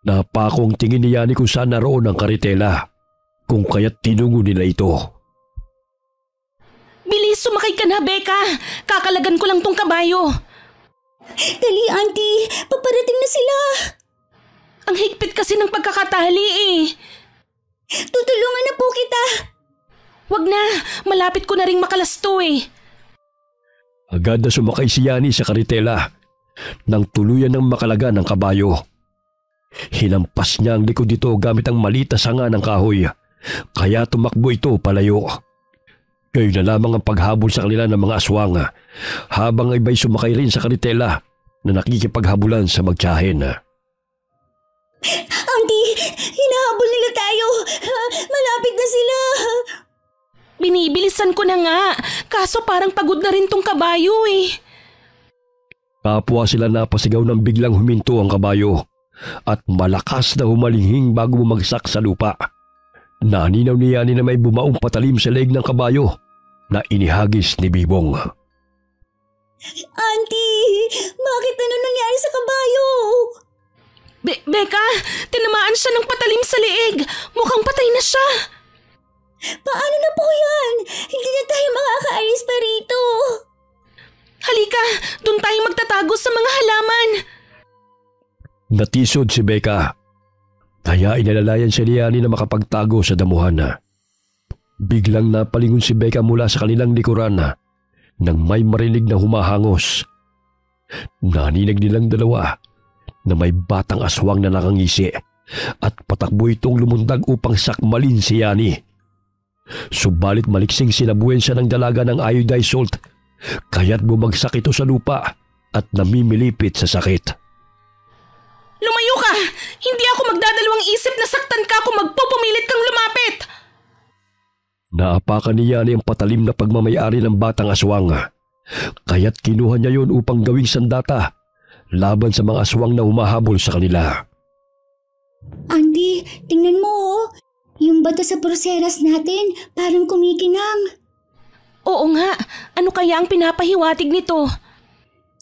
Speaker 2: Napakong tingin ni Yani kung saan naroon ang karitela, kung kaya't tinungo nila ito.
Speaker 3: Bilis, sumakay ka na, Becca! Kakalagan ko lang tong kabayo.
Speaker 1: Dali, Auntie. Paparating na sila.
Speaker 3: Ang higpit kasi ng pagkakatali eh.
Speaker 1: Tutulungan na po kita.
Speaker 3: Wag na, malapit ko na ring makalasto eh.
Speaker 2: Agad na sumakay si Yani sa karitela nang tuluyan ng makalaga ng kabayo. Hinampas niya ang likod nito gamit ang maliit na sanga ng kahoy, kaya tumakbo ito palayo. Gayon na lamang ang paghabol sa kanila ng mga aswang habang iba'y sumakay rin sa karitela na nakikipaghabulan sa magtiyahin.
Speaker 1: Auntie, hinahabol nila tayo. Malapit na sila.
Speaker 3: Binibilisan ko na nga, kaso parang pagod na rin tong kabayo eh.
Speaker 2: Kapwa sila napasigaw ng biglang huminto ang kabayo at malakas na humalihing bago bumagsak sa lupa. Naninaw ni Yani na may bumaong patalim sa leeg ng kabayo na inihagis ni Bibong.
Speaker 1: Auntie, bakit ano nangyari sa kabayo?
Speaker 3: Becca, tinamaan siya ng patalim sa leeg. Mukhang patay na siya.
Speaker 1: Paano na po yan? Hindi na tayo makakaalis pa rito.
Speaker 3: Halika, doon tayo magtatago sa mga halaman.
Speaker 2: Natisod si Becca. Kaya inalalayan siya ni Yani na makapagtago sa damuhan. Biglang napalingon si Becca mula sa kanilang likuran nang may marinig na humahangos. Naninig nilang dalawa na may batang aswang na nakangisi at patakbo itong lumundag upang sakmalin si Yani. Subalit maliksing sinabuhin siya ng dalaga ng iodized salt, kaya't bumagsak ito sa lupa at namimilipit sa sakit.
Speaker 3: Lumayo ka! Hindi ako magdadalawang isip na saktan ka kung magpupumilit kang lumapit!
Speaker 2: Naapakan ni Yani ang patalim na pagmamayari ng batang aswang, kaya't kinuha niya yon upang gawing sandata laban sa mga aswang na humahabol sa kanila.
Speaker 1: Auntie, tingnan mo oh. Yung bato sa pulseras natin parang kumikinang.
Speaker 3: Oo nga, ano kaya ang pinapahiwatig nito?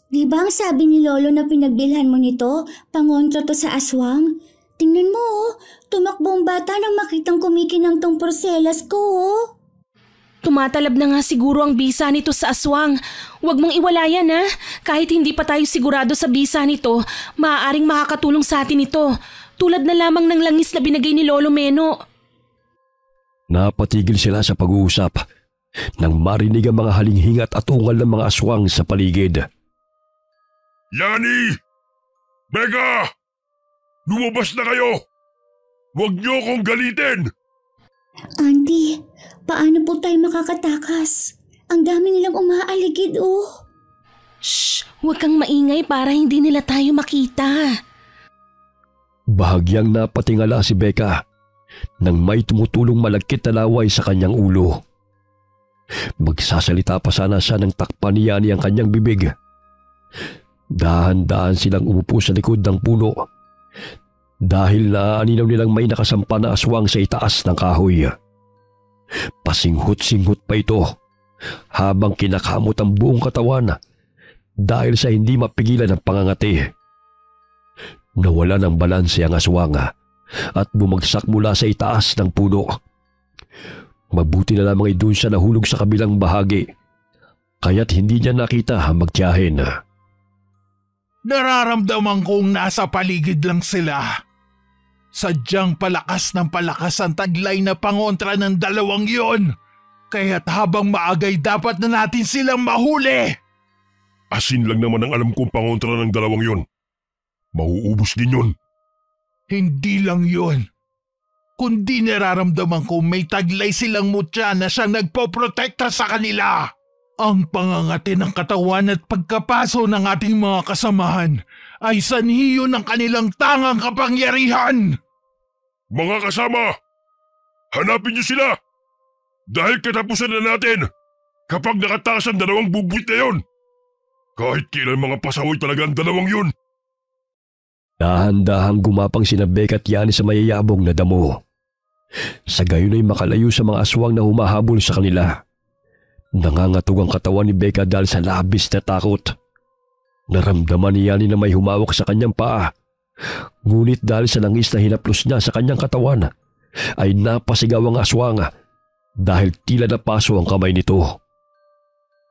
Speaker 1: Di ba ang sabi ni Lolo na pinagbilhan mo nito, pangontra to sa aswang? Tingnan mo oh, tumakbo ang bata nang makitang kumikinang tong pulseras ko oh.
Speaker 3: Tumatalab na nga siguro ang bisa nito sa aswang. Huwag mong iwalayan ha. Kahit hindi pa tayo sigurado sa bisa nito, maaaring makakatulong sa atin ito. Tulad na lamang ng langis na binigay ni Lolo Meno.
Speaker 2: Napatigil sila sa pag-uusap nang marinig ang mga halinghinga at atungal ng mga aswang sa paligid.
Speaker 5: Yani! Becca! Lumabas na kayo! Huwag niyo akong galitin!
Speaker 1: Auntie, paano po tayo makakatakas? Ang dami nilang umaaligid oh.
Speaker 3: Shh! Huwag kang maingay para hindi nila tayo makita.
Speaker 2: Bahagyang napatingala si Becca nang may tumutulong malagkit na laway sa kanyang ulo. Magsasalita pa sana siya nang takpan ni Yani ang kanyang bibig. Dahan-dahan silang umupo sa likod ng puno dahil naaninaw nilang may nakasampa na aswang sa itaas ng kahoy. Pasinghot-singhot pa ito habang kinakamot ang buong katawan dahil sa hindi mapigilan ng pangangati. Nawala ng balanse ang aswang at bumagsak mula sa itaas ng puno. Mabuti na lamang ay doon siya nahulog sa kabilang bahagi, kaya't hindi niya nakita ang magtiyahin.
Speaker 6: Nararamdaman kong nasa paligid lang sila. Sadyang palakas ng palakas ang taglay na pangontra ng dalawang yon. Kaya't habang maagay dapat na natin silang mahuli.
Speaker 5: Asin lang naman ang alam kong pangontra ng dalawang yon. Mauubos din yun.
Speaker 6: Hindi lang yun. Kundi nararamdaman ko may taglay silang mutya na siyang nagpoprotekta sa kanila. Ang pangangati ng katawan at pagkapaso ng ating mga kasamahan ay sanhiyo ng kanilang tangang kapangyarihan.
Speaker 5: Mga kasama, hanapin niyo sila! Dahil katapusan na natin kapag nakatakas ang dalawang bubuit na yon. Kahit kailan mga pasahoy talaga ang dalawang yun.
Speaker 2: Dahan-dahang gumapang sina Becca at Yani sa mayayabong na damo. Sa gayon ay makalayo sa mga aswang na humahabol sa kanila. Nangangatog ang katawan ni Becca dahil sa labis na takot. Naramdaman ni Yani na may humawak sa kanyang paa. Ngunit dahil sa langis na hinaplos niya sa kanyang katawan, ay napasigaw ang aswang dahil tila napaso ang kamay nito.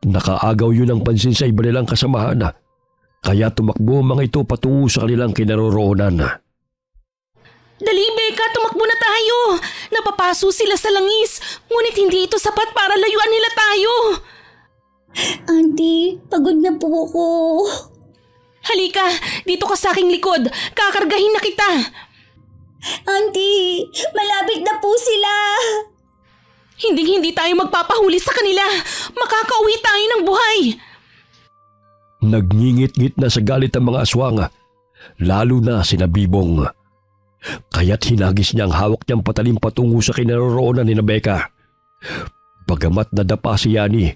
Speaker 2: Nakaagaw yun ang pansin sa iba nilang kasamahan, kaya tumakbo ang mga ito patungo sa kanilang kinaroroonan.
Speaker 3: Dali, Becca, tumakbo na tayo! Napapaso sila sa langis, ngunit hindi ito sapat para layuan nila tayo!
Speaker 1: Auntie, pagod na po ako.
Speaker 3: Halika, dito ka sa aking likod. Kakargahin na kita.
Speaker 1: Auntie, malapit na po sila.
Speaker 3: Hindi tayo magpapahuli sa kanila. Makakauwi tayo ng buhay.
Speaker 2: Nagngingit-ngit na sa galit ang mga aswang, lalo na sina Bibong. Kaya't hinagis niya ang hawak niyang patalim patungo sa kinaroroonan ni Becca. Bagamat nadapa si Yani,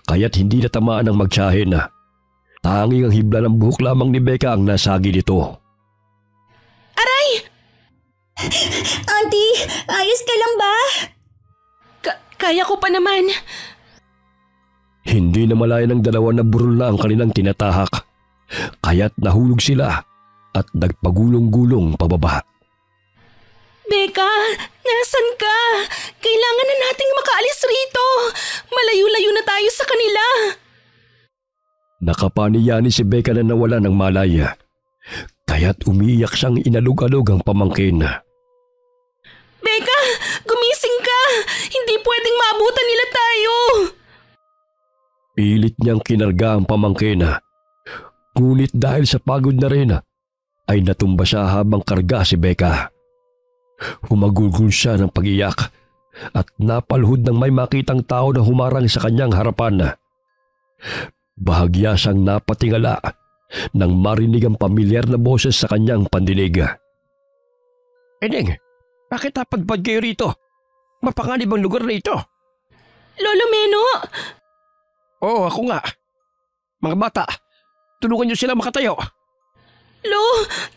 Speaker 2: kaya't hindi natamaan ang magtiyahin. Tanging ang hibla ng buhok lamang ni Becca ang nasagi nito.
Speaker 3: Aray!
Speaker 1: Auntie, ayos ka lang ba?
Speaker 3: Kaya ko pa naman.
Speaker 2: Hindi na malaya ng dalawa na burol na ang kanilang tinatahak. Kaya't nahulog sila at nagpagulong-gulong pababa.
Speaker 3: Becca, nasan ka? Kailangan na nating makaalis rito. Malayo-layo na tayo sa kanila.
Speaker 2: Nakapaniyani si Becca na nawala ng malaya. Kaya't umiiyak siyang inalog-alog ang pamangkin.
Speaker 3: Becca, gumising ka! Hindi pwedeng maabutan nila tayo!
Speaker 2: Pilit niyang kinarga ang pamangkin. Ngunit dahil sa pagod na rin, ay natumba siya habang karga si Becca. Humagulgul siya ng pag-iyak at napalhod nang may makitang tao na humarang sa kanyang harapan. Bahagya siyang napatingala nang marinig ang pamilyar na boses sa kanyang pandinig. Eneng, bakit napadpad kayo rito? Mapanganib ang lugar na ito.
Speaker 3: Lolo Meno!
Speaker 2: Oo, ako nga. Mga bata, tulungan niyo sila makatayo.
Speaker 3: Lo,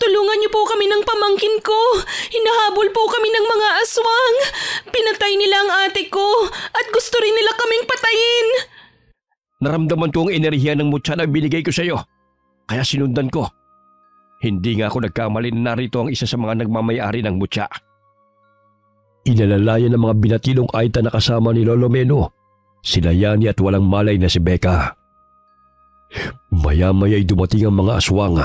Speaker 3: tulungan niyo po kami ng pamangkin ko. Hinahabol po kami ng mga aswang. Pinatay nila ang ate ko at gusto rin nila kaming patayin.
Speaker 2: Naramdaman ko ang enerhiya ng mutya na binigay ko sa iyo. Kaya sinundan ko. Hindi nga ako nagkamali na narito ang isa sa mga nagmamayari ng mutya. Inalalayan ng mga binatilong aita na kasama ni Lolo Meno, sila Yani at walang malay na si Becca. Maya-maya'y dumating ang mga aswang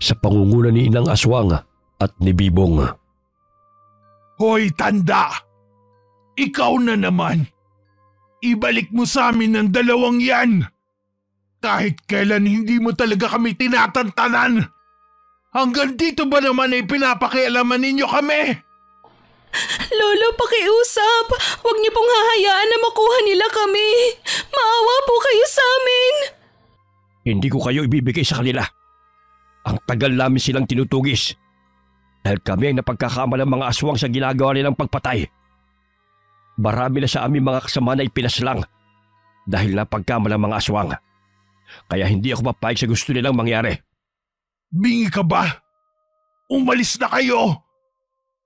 Speaker 2: sa pangunguna ni Inang Aswang at ni Bibong.
Speaker 6: Hoy tanda! Ikaw na naman! Ibalik mo sa amin ang dalawang yan! Kahit kailan hindi mo talaga kami tinatantanan! Hanggang dito ba naman ay pinapakialaman ninyo kami?
Speaker 3: Lolo, pakiusap. Huwag niyo pong hahayaan na makuha nila kami. Maawa po kayo sa amin.
Speaker 2: Hindi ko kayo ibibigay sa kanila. Ang tagal namin silang tinutugis. Dahil kami ang napagkakamalang mga aswang sa ginagawa nilang pagpatay. Marami na sa aming mga kasama na ipinaslang dahil napagkamalang mga aswang. Kaya hindi ako mapayag sa gusto nilang mangyari.
Speaker 6: Bingi ka ba? Umalis na kayo!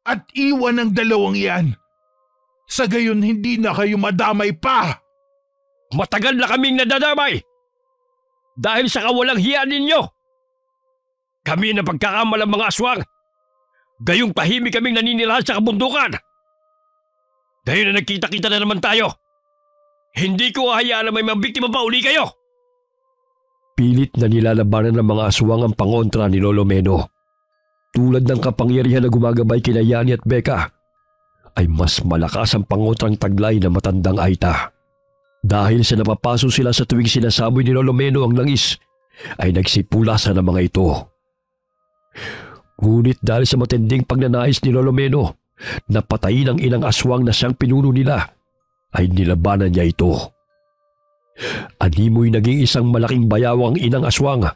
Speaker 6: At iwan ang dalawang yan. Sa gayon hindi na kayo madamay pa.
Speaker 2: Matagal na kaming nadadamay. Dahil sa kawalang hiya ninyo. Kami na pagkakamalang mga aswang. Gayong tahimik kaming naninirahan sa kabundukan. Dahil na nagkita-kita na naman tayo. Hindi ko hahayaan na may mga biktima pa uli kayo. Pilit na nilalabanan ng mga aswang ang pangontra ni Lolo Meno. Tulad ng kapangyarihan na gumagabay kina Yani at Becca, ay mas malakas ang pangontrang taglay na matandang aita. Dahil sa napapaso sila sa tuwing sinasaboy ni Lolo Meno ang langis, ay nagsipulasan ang mga ito. Ngunit dahil sa matinding pagnanais ni Lolo Meno na patayin ang Inang Aswang na siyang pinuno nila, ay nilabanan niya ito. Animoy naging isang malaking bayawang Inang Aswang.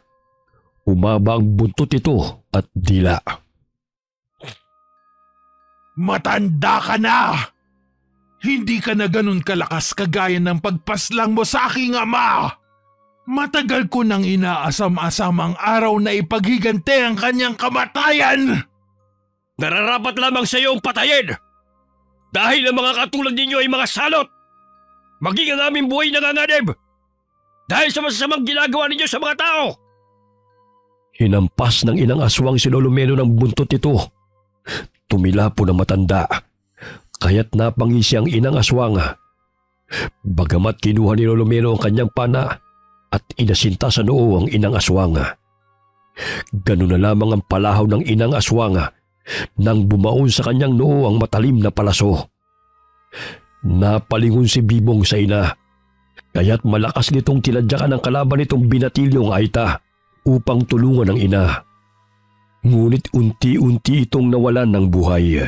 Speaker 2: Umaba ang buntot ito at dila.
Speaker 6: Matanda ka na! Hindi ka na ganun kalakas kagaya ng pagpaslang mo sa aking ama! Matagal ko nang inaasam-asam ang araw na ipaghigante ang kanyang kamatayan!
Speaker 2: Nararapat lamang sa iyo ang patayin! Dahil ang mga katulad ninyo ay mga salot! Maging ang aming buhay nanganganib! Dahil sa masasamang ginagawa ninyo sa mga tao! Hinampas ng Inang Aswang si Lolo Meno ng buntot ito. Tumila po ng matanda, kaya't napangisi ang Inang Aswang. Bagamat kinuha ni Lolo Meno ang kanyang pana at inasinta sa noo ang Inang Aswang. Ganun na lamang ang palahaw ng Inang Aswang nang bumaon sa kanyang noo ang matalim na palaso. Napalingon si Bibong sa ina, kaya't malakas nitong tinadyakan ang kalaban nitong binatilyong aita upang tulungan ang ina. Ngunit unti-unti itong nawalan ng buhay.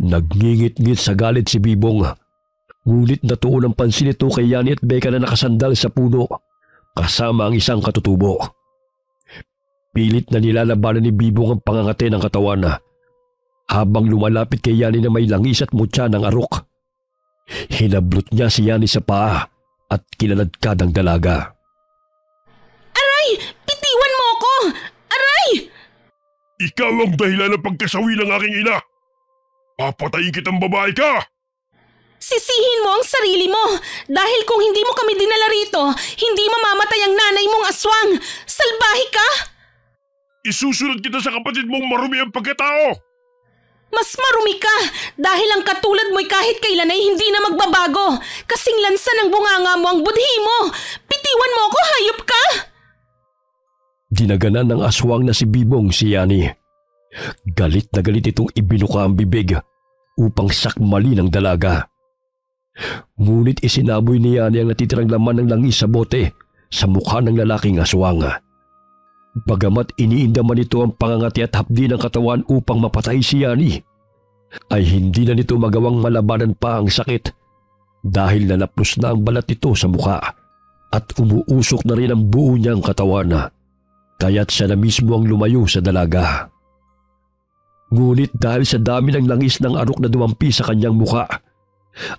Speaker 2: Nagngingit-ngit sa galit si Bibong, ngunit natuon ang pansin ito kay Yani at Becca na nakasandal sa puno kasama ang isang katutubo. Pilit na nilalabanan ni Bibong ang pangangate ng katawan habang lumalapit kay Yani na may langis at mutya ng arok. Hinablot niya si Yani sa paa at kinaladkad ang dalaga.
Speaker 3: Aray! Bitiwan mo ako! Aray!
Speaker 5: Ikaw ang dahilan ng pagkasawi ng aking ina! Papatayin kitang babae ka!
Speaker 3: Sisihin mo ang sarili mo dahil kung hindi mo kami dinala rito, hindi mamamatay ang nanay mong aswang. Salbahe ka!
Speaker 5: Isusunod kita sa kapatid mong marumi ang pagkatao!
Speaker 3: Mas marumi ka dahil ang katulad mo'y kahit kailan ay hindi na magbabago. Kasing lansa ng bunganga mo ang budhi mo. Bitiwan mo ako, hayop ka!
Speaker 2: Dinaganan ng aswang na si Bibong si Yani. Galit na galit itong ibinuka ang bibig upang sakmali ng dalaga. Ngunit isinaboy ni Yani ang natitirang laman ng langis sa bote sa mukha ng lalaking aswang. Bagamat iniindaman nito ang pangangati at hapdi ng katawan upang mapatay si Yani, ay hindi na nito magawang malabanan pa ang sakit dahil nalaplos na ang balat nito sa mukha at umuusok na rin ang buo niyang katawan, kaya't siya na mismo ang lumayo sa dalaga. Ngunit dahil sa dami ng langis ng arok na dumampi sa kanyang mukha,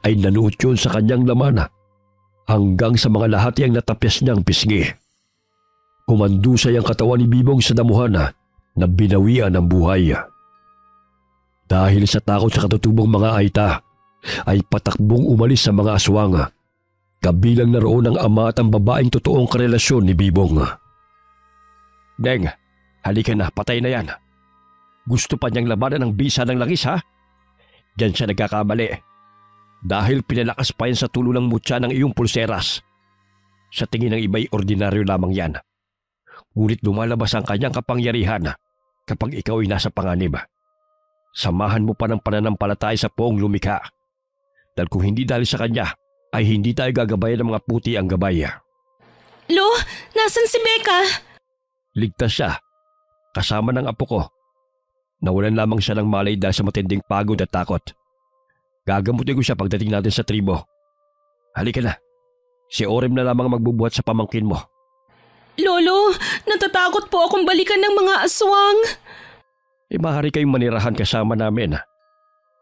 Speaker 2: ay nanuot yun sa kanyang laman hanggang sa mga lahati ang natapyas niyang pisngi. Kumandusay ang katawan ni Bibong sa damuhan na binawian ng buhay. Dahil sa takot sa katutubong mga aita, ay patakbong umalis sa mga aswang. Kabilang na roon ang ama at ang babaeng totoong karelasyon ni Bibong. Deng, halika na, patay na yan. Gusto pa niyang labanan ng bisa ng langis ha? Diyan siya nagkakamali. Dahil pinalakas pa yan sa tulo ng mutya ng iyong pulseras. Sa tingin ng iba'y ordinaryo lamang yan. Ngunit lumalabas ang kanyang kapangyarihan kapag ikaw ay nasa panganib. Samahan mo pa ng pananampalataya sa poong lumikha. Dahil kung hindi dahil sa kanya, ay hindi tayo gagabayan ng mga puti ang gabay.
Speaker 3: Lo, nasan si Becca?
Speaker 2: Ligtas siya, kasama ng apo ko. Nawalan lamang siya ng malay dahil sa matinding pagod at takot. Gagamutin ko siya pagdating natin sa tribo. Halika na, si Orem na lamang magbubuhat sa pamangkin mo.
Speaker 3: Lolo, natatakot po akong balikan ng mga aswang.
Speaker 2: Maaari kayong manirahan kasama namin.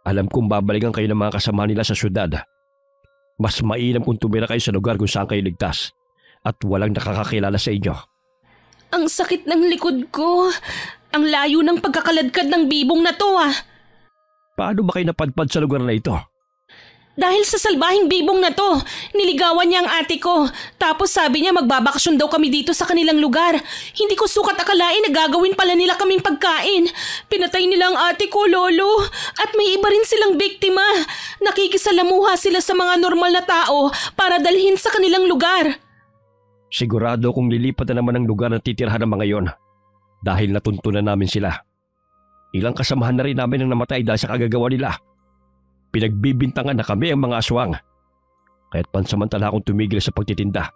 Speaker 2: Alam kong babalikan kayo ng mga kasama nila sa syudad. Mas mainam kung tumira kayo sa lugar kung saan kayo ligtas at walang nakakakilala sa inyo.
Speaker 3: Ang sakit ng likod ko. Ang layo ng pagkakaladkad ng bibong na to
Speaker 2: Paano ba kayo napadpad sa lugar na ito?
Speaker 3: Dahil sa salbahing bibong na to, niligawan niya ang ate ko. Tapos sabi niya magbabakasyon daw kami dito sa kanilang lugar. Hindi ko sukat akalain na gagawin pala nila kaming pagkain. Pinatay nila ang ate ko, Lolo. At may iba rin silang biktima. Nakikisalamuha sila sa mga normal na tao para dalhin sa kanilang lugar.
Speaker 2: Sigurado kung lilipat na naman ang lugar na titirhan ng mga yon. Dahil natuntunan namin sila. Ilang kasamahan na rin namin ang namatay dahil sa kagagawa nila. Pinagbibintangan na kami ang mga aswang. Kaya't pansamantala akong tumigil sa pagtitinda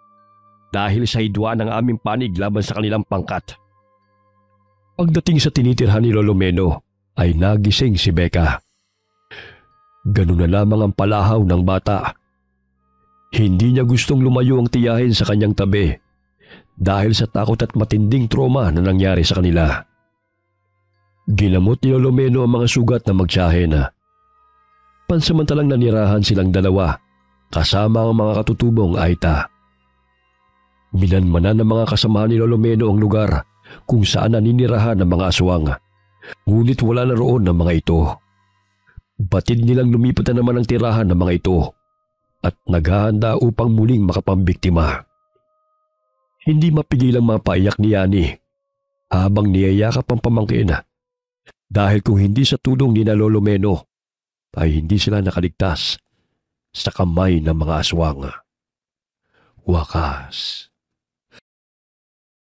Speaker 2: dahil sa hidwa ng aming panig laban sa kanilang pangkat. Pagdating sa tinitirhan ni Lolo Meno ay nagising si Becca. Ganun na lamang ang palahaw ng bata. Hindi niya gustong lumayo ang tiyahin sa kanyang tabi dahil sa takot at matinding trauma na nangyari sa kanila. Ginamot ni Lolo Meno ang mga sugat na magtiyahin. Pansamantalang nanirahan silang dalawa kasama ang mga katutubong aita. Minanmanan ng mga kasamahan ni Lolo Meno ang lugar kung saan naninirahan ng mga aswang. Ngunit wala na roon ng mga ito. Batid nilang lumipat na naman ang tirahan ng mga ito at naghahanda upang muling makapambiktima. Hindi mapigil ang mga paiyak ni Yani habang niyayakap ang pamangkin dahil kung hindi sa tulong ni na Lolo Meno ay hindi sila nakaligtas sa kamay ng mga aswang. Wakas.